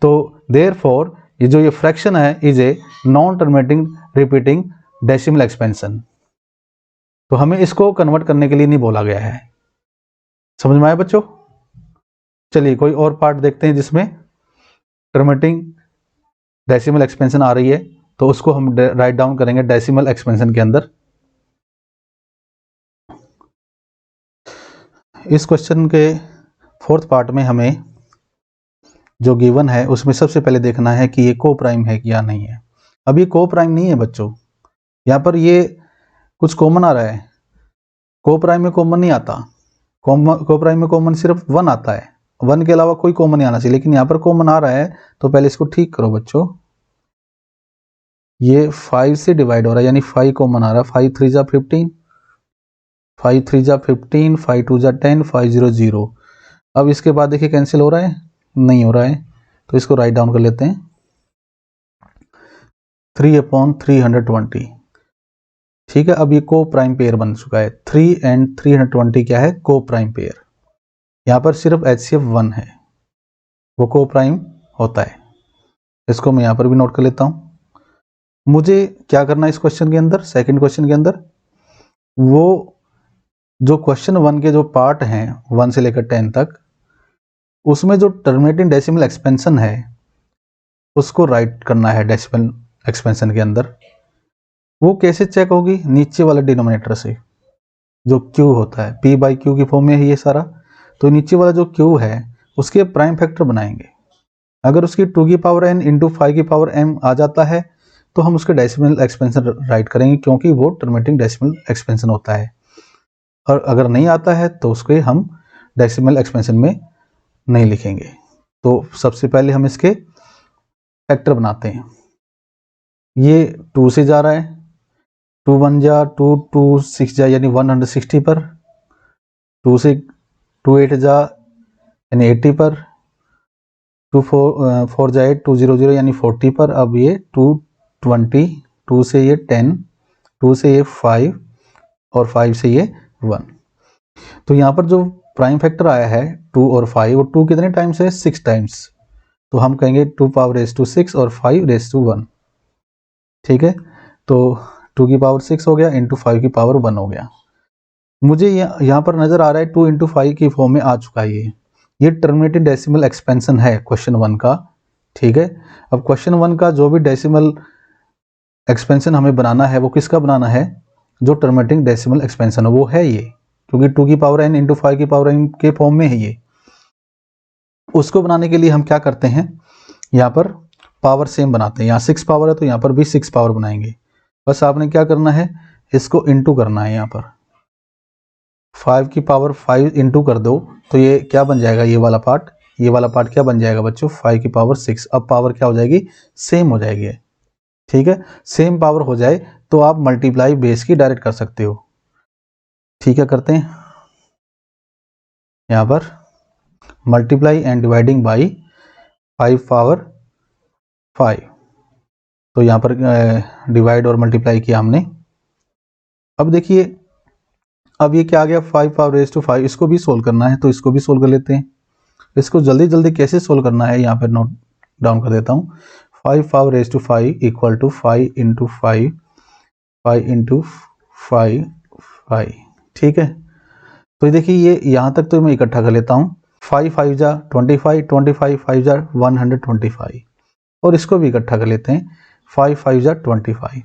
तो देयरफॉर ये फ्रैक्शन है is a non terminating repeating decimal expansion. तो हमें इसको कन्वर्ट करने के लिए नहीं बोला गया है। समझ में आया बच्चों? चलिए कोई और पार्ट देखते हैं जिसमें टर्मिनेटिंग डेसिमल एक्सपेंशन आ रही है, तो उसको हम राइट डाउन करेंगे डेसिमल एक्सपेंशन के अंदर। इस क्वेश्चन के फोर्थ पार्ट में हमें जो गिवन है उसमें सबसे पहले देखना है कि ये को प्राइम है कि या नहीं है। अब ये को प्राइम नहीं है बच्चों, यहाँ पर ये कुछ कॉमन आ रहा है, को प्राइम में कॉमन नहीं आता। को प्राइम में कॉमन सिर्फ 1 आता है, 1 के अलावा कोई कॉमन नहीं आना चाहिए, लेकिन यहाँ पर कॉमन आ रहा है, तो पहले इसको ठीक करो बच्चों। ये 5 से डिवाइड हो रहा है, यानी 5 कॉमन आ रहा है, 5 3 जा 15, 5 3 जा 15, 5 2 जा 10, 5 0 0। अब इसके बाद देखिए कैंसिल हो रहा है? नहीं हो रहा है, तो इसको राइट डाउन कर लेते हैं। 3/320। ठीक है, अब ये को प्राइम पेयर बन चुका है। 3 एंड 320 क्या है? को प्राइम पेयर। यहाँ पर सिर्फ HCF 1 है, वो को प्राइम होता है। इसको मैं यहाँ पर भी नोट कर लेता हूँ। मुझे क्या करना है इस क्वेश्चन के अंदर, सेकंड क्वेश्चन के अंदर, वो जो क्वेश्चन 1 के जो पार्ट हैं 1 से लेकर 10 तक, उसमें जो टर्मिनेटिंग डेसिमल एक्सपेंशन है उसको राइट करना है डेसिमल एक्सपेंशन के अंदर। वो कैसे चेक होगी? नीचे वाले डिनोमिनेटर से, जो Q होता है, P/Q की फॉर्म में है ये सारा। तो नीचे वाला जो Q है उसके प्राइम फैक्टर बनाएंगे। अगर उसकी 2 की पावर n इंटू 5 की पावर m आ जाता है तो हम उसके डेसिमल एक्सपेंशन राइट करेंगे, क्योंकि वो टर्मिनेटिंग डेसिमल एक्सपेंशन होता है। और अगर नहीं आता है तो उसके हम डेसिमल एक्सपेंशन में नहीं लिखेंगे। तो सबसे पहले हम इसके फैक्टर बनाते हैं। ये 2 से जा रहा है, 2 1 जा 2, 2 6 जा यानी 160 पर, 2 से 2 8 जा यानी 80 पर, 2 4 जा 8 200 यानी 40 पर। अब ये 220, 2 से ये 10, 2 से ये 5 और 5 से ये 1। तो यहाँ पर जो प्राइम फैक्टर आया है 2 और 5, वो 2 कितने टाइम्स है? 6 टाइम्स। तो हम कहेंगे 2 पावर रेज टू 6 और 5 रेज टू 1। ठीक है, तो 2 की पावर 6 हो गया इंटू 5 की पावर 1 हो गया। मुझे यहाँ पर नजर आ रहा है 2 इंटू 5 की फॉर्म में आ चुका है ये टर्मिनेटेड डेसिमल एक्सपेंशन है क्वेश्चन 1 का। ठीक है, अब क्वेश्चन 1 का जो भी डेसिमल एक्सपेंशन हमें बनाना है वो किसका बनाना है? जो टर्मिनेटिंग डेसिमल एक्सपेंशन है वो है ये, क्योंकि 2 की पावर n इंटू 5 की पावर n के फॉर्म में है ये। उसको बनाने के लिए हम क्या करते हैं, यहाँ पर पावर सेम बनाते हैं। यहाँ 6 पावर है तो यहाँ पर भी 6 पावर बनाएंगे। बस आपने क्या करना है, इसको इंटू करना है। यहाँ पर 5 की पावर 5 इंटू कर दो तो ये क्या बन जाएगा? ये वाला पार्ट क्या बन जाएगा बच्चों? 5 की पावर 6। अब पावर क्या हो जाएगी? सेम हो जाएगी। ठीक है, सेम पावर हो जाए तो आप मल्टीप्लाई बेस की डायरेक्ट कर सकते हो। ठीक है, करते हैं। यहाँ पर multiply and dividing by 5 power 5। तो यहाँ पर डिवाइड और मल्टीप्लाई किया हमने। अब देखिए, अब ये क्या आ गया? 5 पावर रेज टू 5। इसको भी सोल्व करना है तो इसको भी सोल्व कर लेते हैं। इसको जल्दी जल्दी कैसे सोल्व करना है यहाँ पर नोट डाउन कर देता हूँ। 5 power raise to 5 equal to 5 into 5, 5 into 5, 5। ठीक है, तो देखिए ये यहाँ तक तो मैं इकट्ठा कर लेता हूँ। 5 5 जा 25, 25 5 जा 125, और इसको भी इकट्ठा कर लेते हैं। 5 5 जा 25।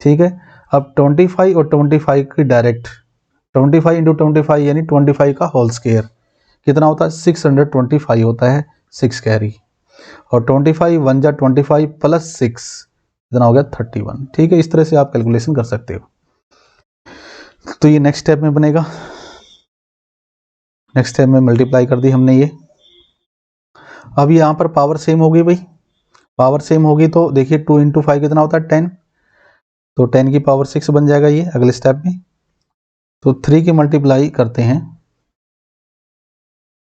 ठीक है, अब 25 और 25 की डायरेक्ट 25 इंटू 25 यानी 25 का होल स्क्वायर कितना होता है? 625 होता है 6 कैरी। और 25 1 जा 25 प्लस 6 कितना हो गया? 31। ठीक है, इस तरह से आप कैलकुलेशन कर सकते हो। तो ये नेक्स्ट स्टेप में बनेगा। नेक्स्ट स्टेप में मल्टीप्लाई कर दी हमने ये। अब यहाँ पर पावर सेम होगी भाई, पावर सेम होगी तो देखिए 2 इंटू 5 कितना होता है? 10। तो 10 की पावर 6 बन जाएगा ये अगले स्टेप में। तो 3 की मल्टीप्लाई करते हैं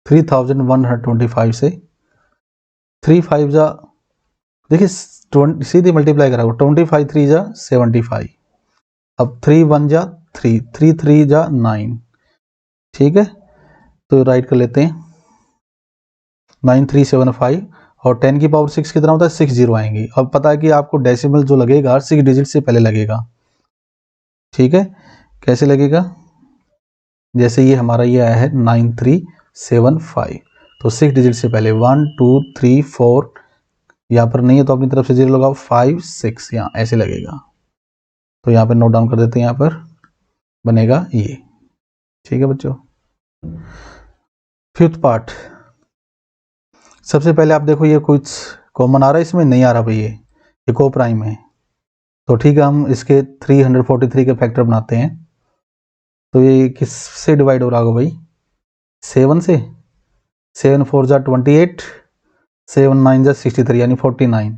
3125 से। 3 5 जा देखिए सीधी मल्टीप्लाई करा 25 3 जा 75। अब 3 1 जा 3, 3 3 जा 9। ठीक है, तो राइट कर लेते हैं 9375। और 10 की पावर 6 कितना होता है? 6 जीरो आएंगी। अब पता है कि आपको डेसिमल जो लगेगा 6 डिजिट से पहले लगेगा। ठीक है, कैसे लगेगा? जैसे ये हमारा ये आया है 9375, तो 6 डिजिट से पहले 1 2 3 4, यहाँ पर नहीं है तो अपनी तरफ से जीरो लगाओ, 5 6 यहाँ ऐसे लगेगा। तो यहाँ पर नोट डाउन कर देते हैं, यहाँ पर बनेगा ये। ठीक है बच्चों, फिफ्थ पार्ट। सबसे पहले आप देखो ये कुछ कॉमन आ रहा है, इसमें नहीं आ रहा भाई, ये को प्राइम है। तो ठीक है, हम इसके 343 के फैक्टर बनाते हैं। तो ये किससे डिवाइड हो रहा होगा भाई? 7 से। 7 4 जा 28, 7 9 जा 63 यानी 49।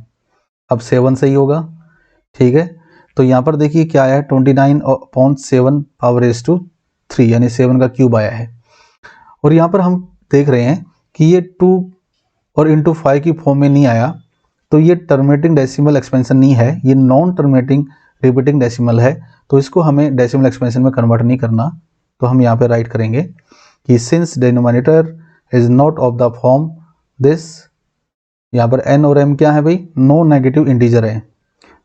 अब 7 से ही होगा। ठीक है, तो यहाँ पर देखिए क्या आया है? 29/7 पावर रेज टू 3 यानी 7 का क्यूब आया है। और यहाँ पर हम देख रहे हैं कि ये 2 और इंटू 5 की फॉर्म में नहीं आया, तो तो ये टर्मिनेटिंग डेसिमल एक्सपेंशन नहीं है, ये नॉन टर्मिनेटिंग रिपीटिंग डेसिमल है, तो इसको हमें डेसिमल एक्सपेंशन में कन्वर्ट नहीं करना। तो हम यहाँ पे राइट करेंगे कि since denominator is not of the form this, यहाँ पर n और m क्या है भाई, नो नेगेटिव इंटीजर है,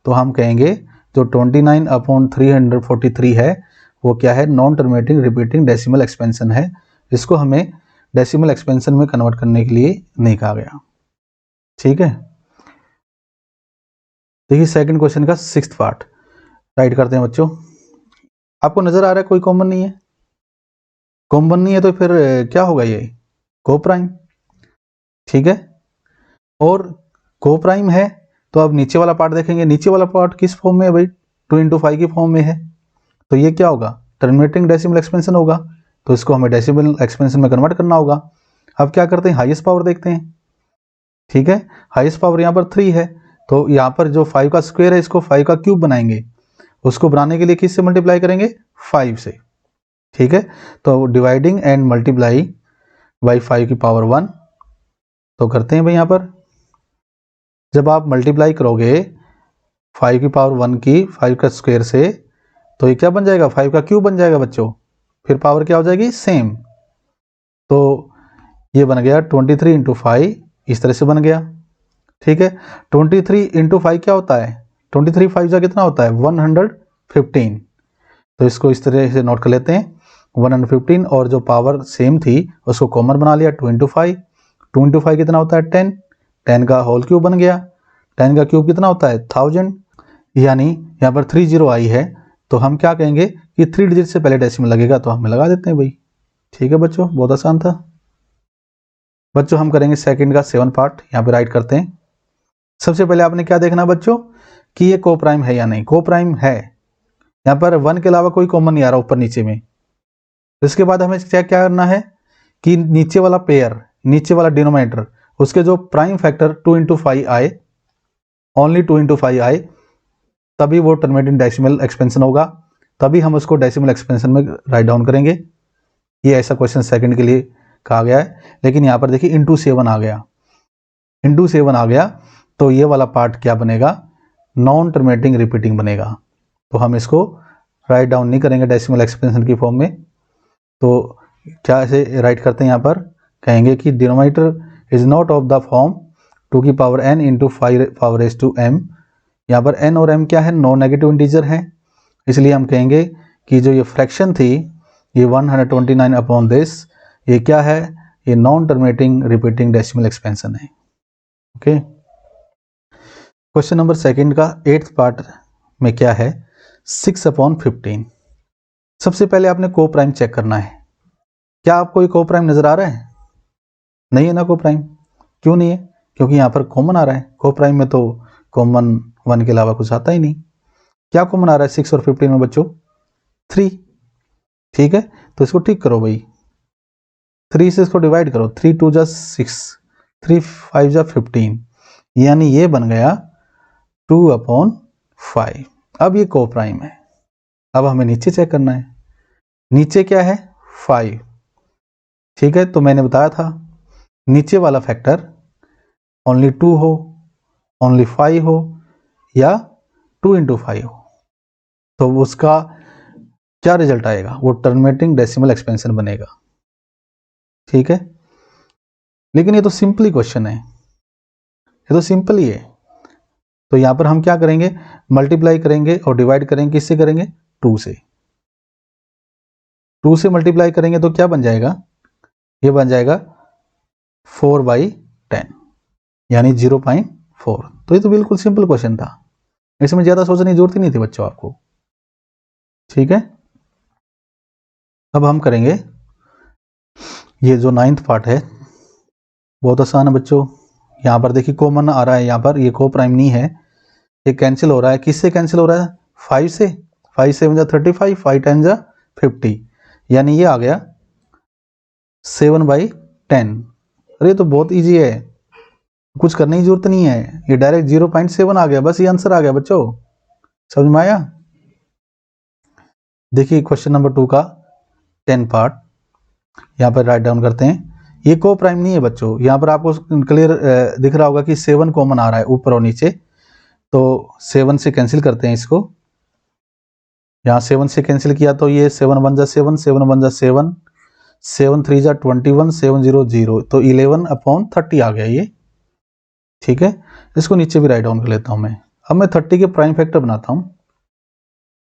तो हम कहेंगे जो 29/343 है वो क्या है, non terminating repeating decimal expansion है। इसको हमें डेसिमल एक्सपेंशन में कन्वर्ट करने के लिए नहीं कहा गया। ठीक है, देखिए सेकंड क्वेश्चन का 6th पार्ट राइट करते हैं बच्चों। आपको नजर आ रहा है कोई कॉमन नहीं है, कॉमन नहीं है तो फिर क्या होगा, ये को प्राइम। ठीक है, और को प्राइम है तो अब नीचे वाला पार्ट देखेंगे, नीचे वाला पार्ट किस फॉर्म में है भाई, 2 × 5 की फॉर्म में है, तो ये क्या होगा, टर्मिनेटिंग डेसिमल एक्सपेंशन होगा, तो इसको हमें डेसिमल एक्सपेंशन में कन्वर्ट करना होगा। अब क्या करते हैं, हाईएस्ट पावर देखते हैं। ठीक है, हाईएस्ट पावर यहाँ पर 3 है, तो यहाँ पर जो 5 का स्क्वायर है इसको 5 का क्यूब बनाएंगे, उसको बनाने के लिए किससे मल्टीप्लाई करेंगे, 5 से। ठीक है, तो डिवाइडिंग एंड मल्टीप्लाई बाई 5 की पावर 1, तो करते हैं भाई। यहाँ पर जब आप मल्टीप्लाई करोगे 5 की पावर 1 की 5 का स्क्वायर से, तो ये क्या बन जाएगा, 5 का क्यूब बन जाएगा बच्चों, फिर पावर क्या हो जाएगी, सेम। तो ये बन गया 23 × 5, इस तरह से बन गया। ठीक है, 23 × 5 क्या होता है, 23 5 जा कितना होता है, 115, तो इसको इस तरह से नोट कर लेते हैं 115, और जो पावर सेम थी उसको कॉमन बना लिया, 2 × 5, 2 × 5 कितना होता है, 10, 10 का होल क्यूब बन गया, 10 का क्यूब कितना होता है, 1000, यानी यहाँ पर 30 आई है, तो हम क्या कहेंगे कि 3 डिजिट से पहले डेसिमल लगेगा, तो हमें लगा देते हैं भाई। ठीक है बच्चों, बहुत आसान था। बच्चों हम करेंगे सेकंड का 7 पार्ट, यहाँ पे राइट करते हैं। सबसे पहले आपने क्या देखना बच्चों कि ये को प्राइम है या नहीं, को प्राइम है, यहाँ पर 1 के अलावा कोई कॉमन नहीं आ रहा ऊपर नीचे में। इसके बाद हमें क्या करना है कि नीचे वाला पेयर, नीचे वाला डिनोमिनेटर, उसके जो प्राइम फैक्टर 2 × 5 आए, ओनली 2 × 5 आए, तभी वो टर्मिनेटिंग डेसिमल एक्सपेंशन होगा, तभी हम उसको डेसिमल एक्सपेंशन में राइट डाउन करेंगे। ये ऐसा क्वेश्चन सेकंड के लिए कहा गया है, लेकिन यहाँ पर देखिए इंटू 7 आ गया, इंटू 7 आ गया, तो ये वाला पार्ट क्या बनेगा, नॉन टर्मिनेटिंग रिपीटिंग बनेगा, तो हम इसको राइट डाउन नहीं करेंगे डेसिमल एक्सपेंशन की फॉर्म में। तो क्या ऐसे राइट करते हैं, यहाँ पर कहेंगे कि denominator is not of the form 2 की power n × 5 power raise to m, यहाँ पर n और m क्या है, नॉन नेगेटिव इंटीजर है, इसलिए हम कहेंगे कि जो ये फ्रैक्शन थी ये 129 अपॉन दिस, ये क्या है, ये non terminating repeating decimal expansion है। ओके, क्वेश्चन नंबर सेकंड का 8th पार्ट में क्या है, 6/15। सबसे पहले आपने को प्राइम चेक करना है। क्या आपको ये को प्राइम नजर आ रहा है, नहीं है ना को प्राइम, क्यों नहीं है, क्योंकि यहाँ पर कॉमन आ रहा है, को प्राइम में तो कॉमन 1 के अलावा कुछ आता ही नहीं। क्या कॉमन आ रहा है 6 और 15 में बच्चों, 3। ठीक है, तो इसको ठीक करो भाई, 3 से इसको डिवाइड करो, 3 × 2 = 6, 3 × 5 = 15, यानी ये बन गया 2/5। अब ये को प्राइम है। अब हमें नीचे चेक करना है, नीचे क्या है, 5। ठीक है, तो मैंने बताया था नीचे वाला फैक्टर ओनली 2 हो, ओनली 5 हो, या 2 × 5 हो, तो उसका क्या रिजल्ट आएगा, वो टर्मिनेटिंग डेसिमल एक्सपेंशन बनेगा। ठीक है, लेकिन ये तो सिंपल क्वेश्चन है, ये तो सिंपल ही है। तो यहां पर हम क्या करेंगे, मल्टीप्लाई करेंगे और डिवाइड करेंगे, किससे करेंगे, 2 से। 2 से मल्टीप्लाई करेंगे तो क्या बन जाएगा, ये बन जाएगा 4/10, यानी 0.4। तो ये तो बिल्कुल सिंपल क्वेश्चन था, इसमें ज्यादा सोचने की जरूरत ही नहीं थी बच्चों आपको। ठीक है, अब हम करेंगे ये जो 9th पार्ट है, बहुत आसान है बच्चों। यहाँ पर देखिए कॉमन आ रहा है, यहाँ पर ये को प्राइम नहीं है, ये कैंसिल हो रहा है, किससे कैंसिल हो रहा है, 5 से, 5 × 7 = 35, 5 × 10 = 50, यानी ये आ गया 7/10। अरे तो बहुत इजी है, कुछ करने की जरूरत नहीं है, ये डायरेक्ट 0.7 आ गया, बस ये आंसर आ गया बच्चों, समझ में आया। देखिए क्वेश्चन नंबर 2 का 10 पार्ट, यहाँ पर राइट डाउन करते हैं ये को प्राइम नहीं है बच्चों। यहाँ पर आपको क्लियर दिख रहा होगा कि 7 कॉमन आ रहा है ऊपर और नीचे, तो 7 से कैंसिल करते हैं इसको। यहाँ 7 से कैंसिल किया तो ये 7 1 जा 7, 7 1 जा 7, 7 3 जा 21, 7 0 0, तो 11/30 आ गया ये। ठीक है, इसको नीचे भी राइट डाउन कर लेता हूँ मैं। अब मैं 30 के प्राइम फैक्टर बनाता हूँ।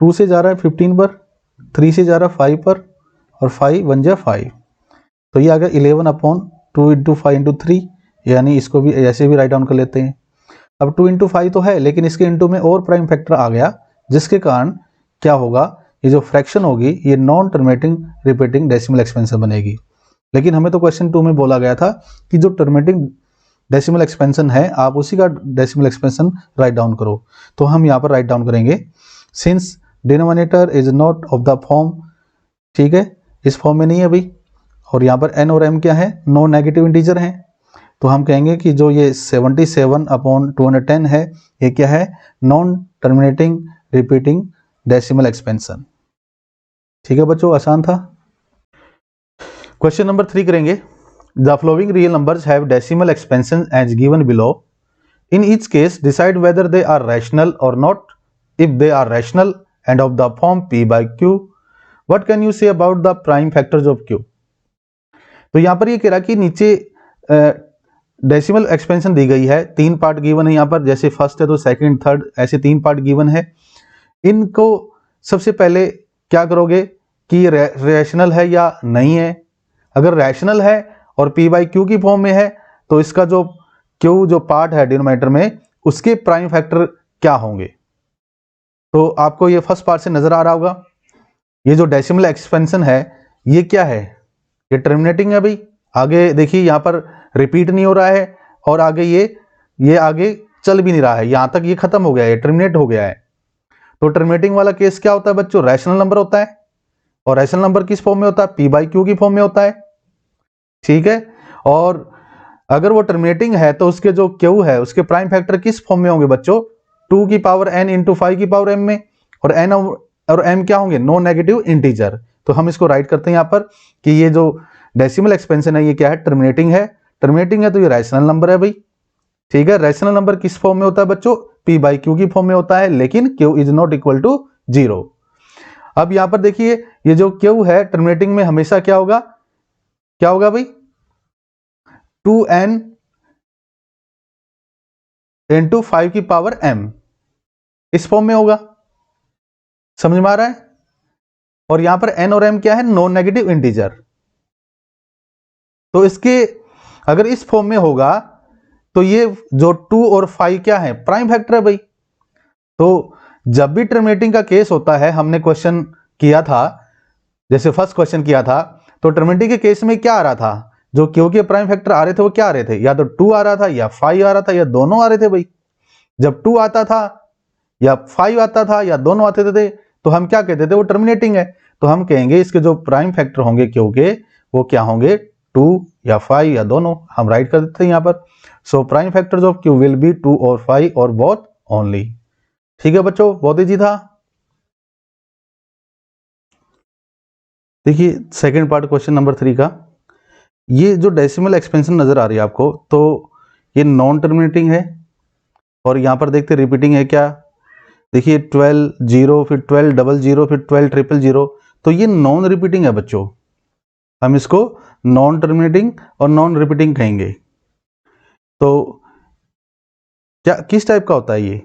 2 से जा रहा है 15 पर, 3 से जा रहा है 5 पर, और 5 1 जा 5, तो ये आ गया 11/2 × 5 × 3, यानी इसको भी ऐसे भी राइट डाउन कर लेते हैं। अब 2 × 5 तो है, लेकिन इसके इंटू में और प्राइम फैक्टर आ गया, जिसके कारण क्या होगा, ये जो फ्रैक्शन होगी ये non terminating repeating decimal expansion बनेगी। लेकिन हमें तो क्वेश्चन 2 में बोला गया था कि जो टर्मिनेटिंग डेसिमल एक्सपेंशन है आप उसी का डेसिमल एक्सपेंशन राइट डाउन करो। तो हम यहाँ पर राइट डाउन करेंगे, since denominator is not of the form, ठीक है, इस फॉर्म में नहीं है अभी, और यहाँ पर n और m क्या है, नॉन नेगेटिव इंटीजर हैं, तो हम कहेंगे कि जो ये 77/210 है ये क्या है, non terminating repeating decimal expansion. ठीक है बच्चों, आसान था। क्वेश्चन नंबर 3 करेंगे। The following real numbers have decimal expansion as given below. In each case decide whether they are rational और not. If they are rational and of the form p/q, what can you say about the prime factors of q। तो यहाँ पर ये कह रहा कि नीचे decimal expansion दी गई है, 3 पार्ट गिवन है यहाँ पर, जैसे फर्स्ट है तो सेकंड थर्ड ऐसे 3 पार्ट गिवन है। इनको सबसे पहले क्या करोगे कि ये रैशनल है या नहीं है। अगर रैशनल है और p/q की फॉर्म में है तो इसका जो q जो पार्ट है डिनोमिनेटर में उसके प्राइम फैक्टर क्या होंगे। तो आपको ये फर्स्ट पार्ट से नजर आ रहा होगा, ये जो डेसिमल एक्सपेंशन है ये क्या है, ये टर्मिनेटिंग है भाई। आगे देखिए यहाँ पर रिपीट नहीं हो रहा है, और आगे ये आगे चल भी नहीं रहा है, यहां तक ये खत्म हो गया है, टर्मिनेट हो गया है। तो टर्मिनेटिंग वाला केस क्या होता है बच्चों, रैशनल नंबर होता है, और रैशनल नंबर किस फॉर्म में होता है, p/q की फॉर्म में होता है। ठीक है, और अगर वो टर्मिनेटिंग है तो उसके जो q है उसके प्राइम फैक्टर किस फॉर्म में होंगे बच्चों, 2 की पावर n × 5 की पावर m में, और n और m क्या होंगे, नॉन नेगेटिव इंटीजर। तो हम इसको राइट करते हैं यहाँ पर कि ये जो डेसिमल एक्सपेंशन है ये क्या है, टर्मिनेटिंग है। टर्मिनेटिंग है तो ये रैशनल नंबर है भाई। ठीक है, रैशनल नंबर किस फॉर्म में होता है बच्चों, p/q की फॉर्म में होता है, लेकिन q is not equal to 0। अब यहां पर देखिए ये जो q है टर्मिनेटिंग में हमेशा क्या होगा, क्या होगा भाई, 2n × 5 की पावर m, इस फॉर्म में होगा। समझ में आ रहा है। और यहां पर n और m क्या है, नॉन नेगेटिव इंटीजर। तो इसके अगर इस फॉर्म में होगा तो ये जो 2 और 5 क्या है, प्राइम फैक्टर है भाई। तो जब भी टर्मिनेटिंग का केस होता है, हमने क्वेश्चन किया था, जैसे फर्स्ट क्वेश्चन किया था, तो टर्मिनेटिंग के केस में क्या आ रहा था, जो क्यू के प्राइम फैक्टर आ रहे थे वो क्या आ रहे थे, या तो 2 आ रहा था या 5 आ रहा था या दोनों आ रहे थे भाई। जब 2 आता था या 5 आता था या दोनों आते थे तो हम क्या कहते थे, वो टर्मिनेटिंग है। तो हम कहेंगे इसके जो प्राइम फैक्टर होंगे क्यू के वो क्या होंगे, 2 या 5 या दोनों, हम राइट कर देते हैं यहाँ पर। So prime factors of Q will be 2 और 5 और बोथ ओनली। ठीक है बच्चों, बहुत इजी था। देखिए सेकंड पार्ट क्वेश्चन नंबर 3 का, ये जो डेसिमल एक्सपेंशन नजर आ रही है आपको, तो ये नॉन टर्मिनेटिंग है, और यहाँ पर देखते रिपीटिंग है क्या, देखिए 12 0 फिर 12 00 फिर 12 000, तो ये नॉन रिपीटिंग है बच्चों। हम इसको नॉन टर्मिनेटिंग और नॉन रिपीटिंग कहेंगे। तो क्या किस टाइप का होता है ये,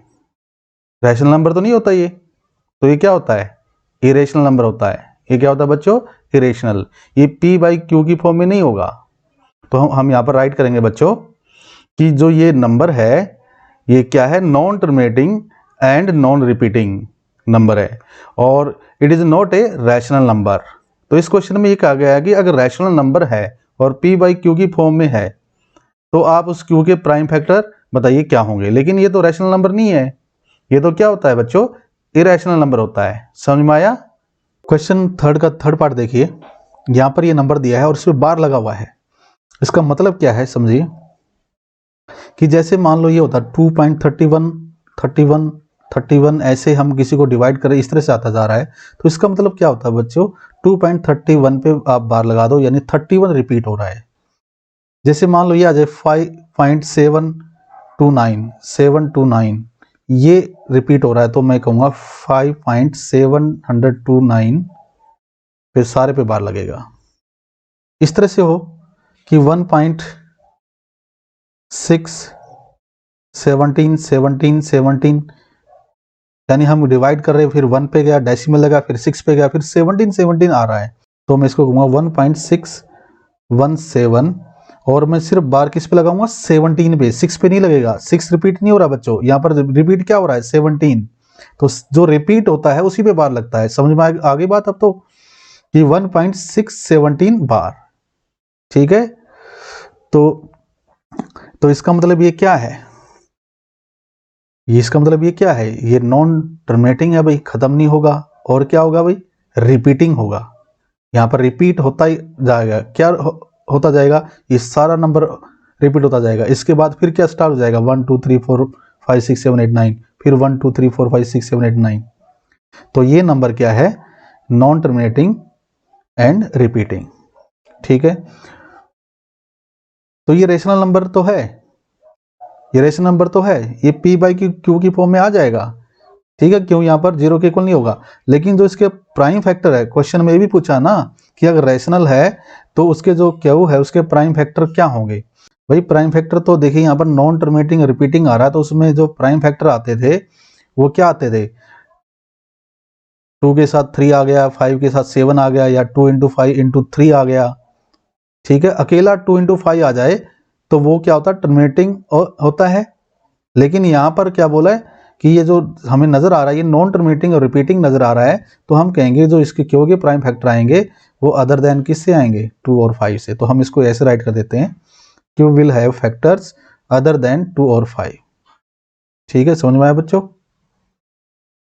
रैशनल नंबर तो नहीं होता ये, तो ये क्या होता है, इरेशनल नंबर होता है। ये क्या होता है बच्चों, इरेशनल। ये p/q की फॉर्म में नहीं होगा। तो हम यहाँ पर राइट करेंगे बच्चों कि जो ये नंबर है ये क्या है, non terminating and non repeating number है, और it is not a rational number. तो इस क्वेश्चन में ये कहा गया है कि अगर रैशनल नंबर है और p/q की फॉर्म में है तो आप उस q के प्राइम फैक्टर बताइए क्या होंगे। लेकिन ये तो रैशनल नंबर नहीं है, ये तो क्या होता है बच्चों, इरेशनल नंबर होता है। समझ में आया। क्वेश्चन थर्ड का थर्ड पार्ट देखिए, यहां पर ये नंबर दिया है और इसमें बार लगा हुआ है। इसका मतलब क्या है समझिए, कि जैसे मान लो ये होता 2.31 31 31, ऐसे हम किसी को डिवाइड करें इस तरह से आता जा रहा है, तो इसका मतलब क्या होता है बच्चों, 2.31 पे आप बार लगा दो, यानी 31 रिपीट हो रहा है। जैसे मान लो ये आ जाए 5.729 ये रिपीट हो रहा है, तो मैं कहूँगा 5.729 फिर सारे पे बार लगेगा। इस तरह से हो कि 1.617 यानी हम डिवाइड कर रहे हैं, फिर 1 पे गया, डेसिमल लगा, फिर 6 पे गया, फिर 17 आ रहा है, तो मैं इसको कहूँगा 1.617 और मैं सिर्फ बार किस पे लगाऊंगा 17 पे, 6 पे नहीं लगेगा। 6 रिपीट नहीं हो रहा बच्चों, यहाँ पर रिपीट क्या हो रहा है 17, तो जो रिपीट होता है उसी पे बार लगता है। समझ में आ गई बात अब तो, कि 1.617 बार। ठीक है, तो इसका मतलब ये क्या है, इसका मतलब ये क्या है, ये नॉन टर्मिनेटिंग है भाई, खत्म नहीं होगा। और क्या होगा भाई, रिपीटिंग होगा। यहाँ पर रिपीट होता ही जाएगा, क्या होता जाएगा, ये सारा नंबर रिपीट होता जाएगा। इसके बाद फिर क्या स्टार्ट हो जाएगा, 1 2 3 4 5 6 7 8 9, फिर 1 2 3 4 5 6 7 8 9। तो ये नंबर क्या है, नॉन टर्मिनेटिंग एंड रिपीटिंग। ठीक है, तो ये रेशनल नंबर तो है, ये रेशनल नंबर तो है, ये p बाई क्यू की फॉर्म में आ जाएगा। ठीक है, क्यों, यहाँ पर 0 के इक्वल नहीं होगा। लेकिन जो इसके प्राइम फैक्टर है, क्वेश्चन में भी पूछा ना कि अगर रेशनल है तो उसके जो क्यू है उसके प्राइम फैक्टर क्या होंगे। भाई प्राइम फैक्टर तो देखिए यहाँ पर नॉन टर्मिनेटिंग रिपीटिंग आ रहा है, तो उसमें जो प्राइम फैक्टर आते थे वो क्या आते थे, 2 के साथ 3 आ गया, 5 के साथ 7 आ गया, या 2 × 5 × 3 आ गया। ठीक है, अकेला 2 × 5 आ जाए तो वो क्या होता है, टर्मिनेटिंग होता है। लेकिन यहाँ पर क्या बोला है कि ये जो हमें नजर आ रहा है ये नॉन टर्मिनेटिंग और रिपीटिंग नजर आ रहा है, तो हम कहेंगे जो इसके क्यू के प्राइम फैक्टर आएंगे वो अदर देन किससे आएंगे, 2 और 5 से। तो हम इसको ऐसे राइट कर देते हैं, Q will have factors other than 2 और 5। ठीक है, समझ में आया बच्चों।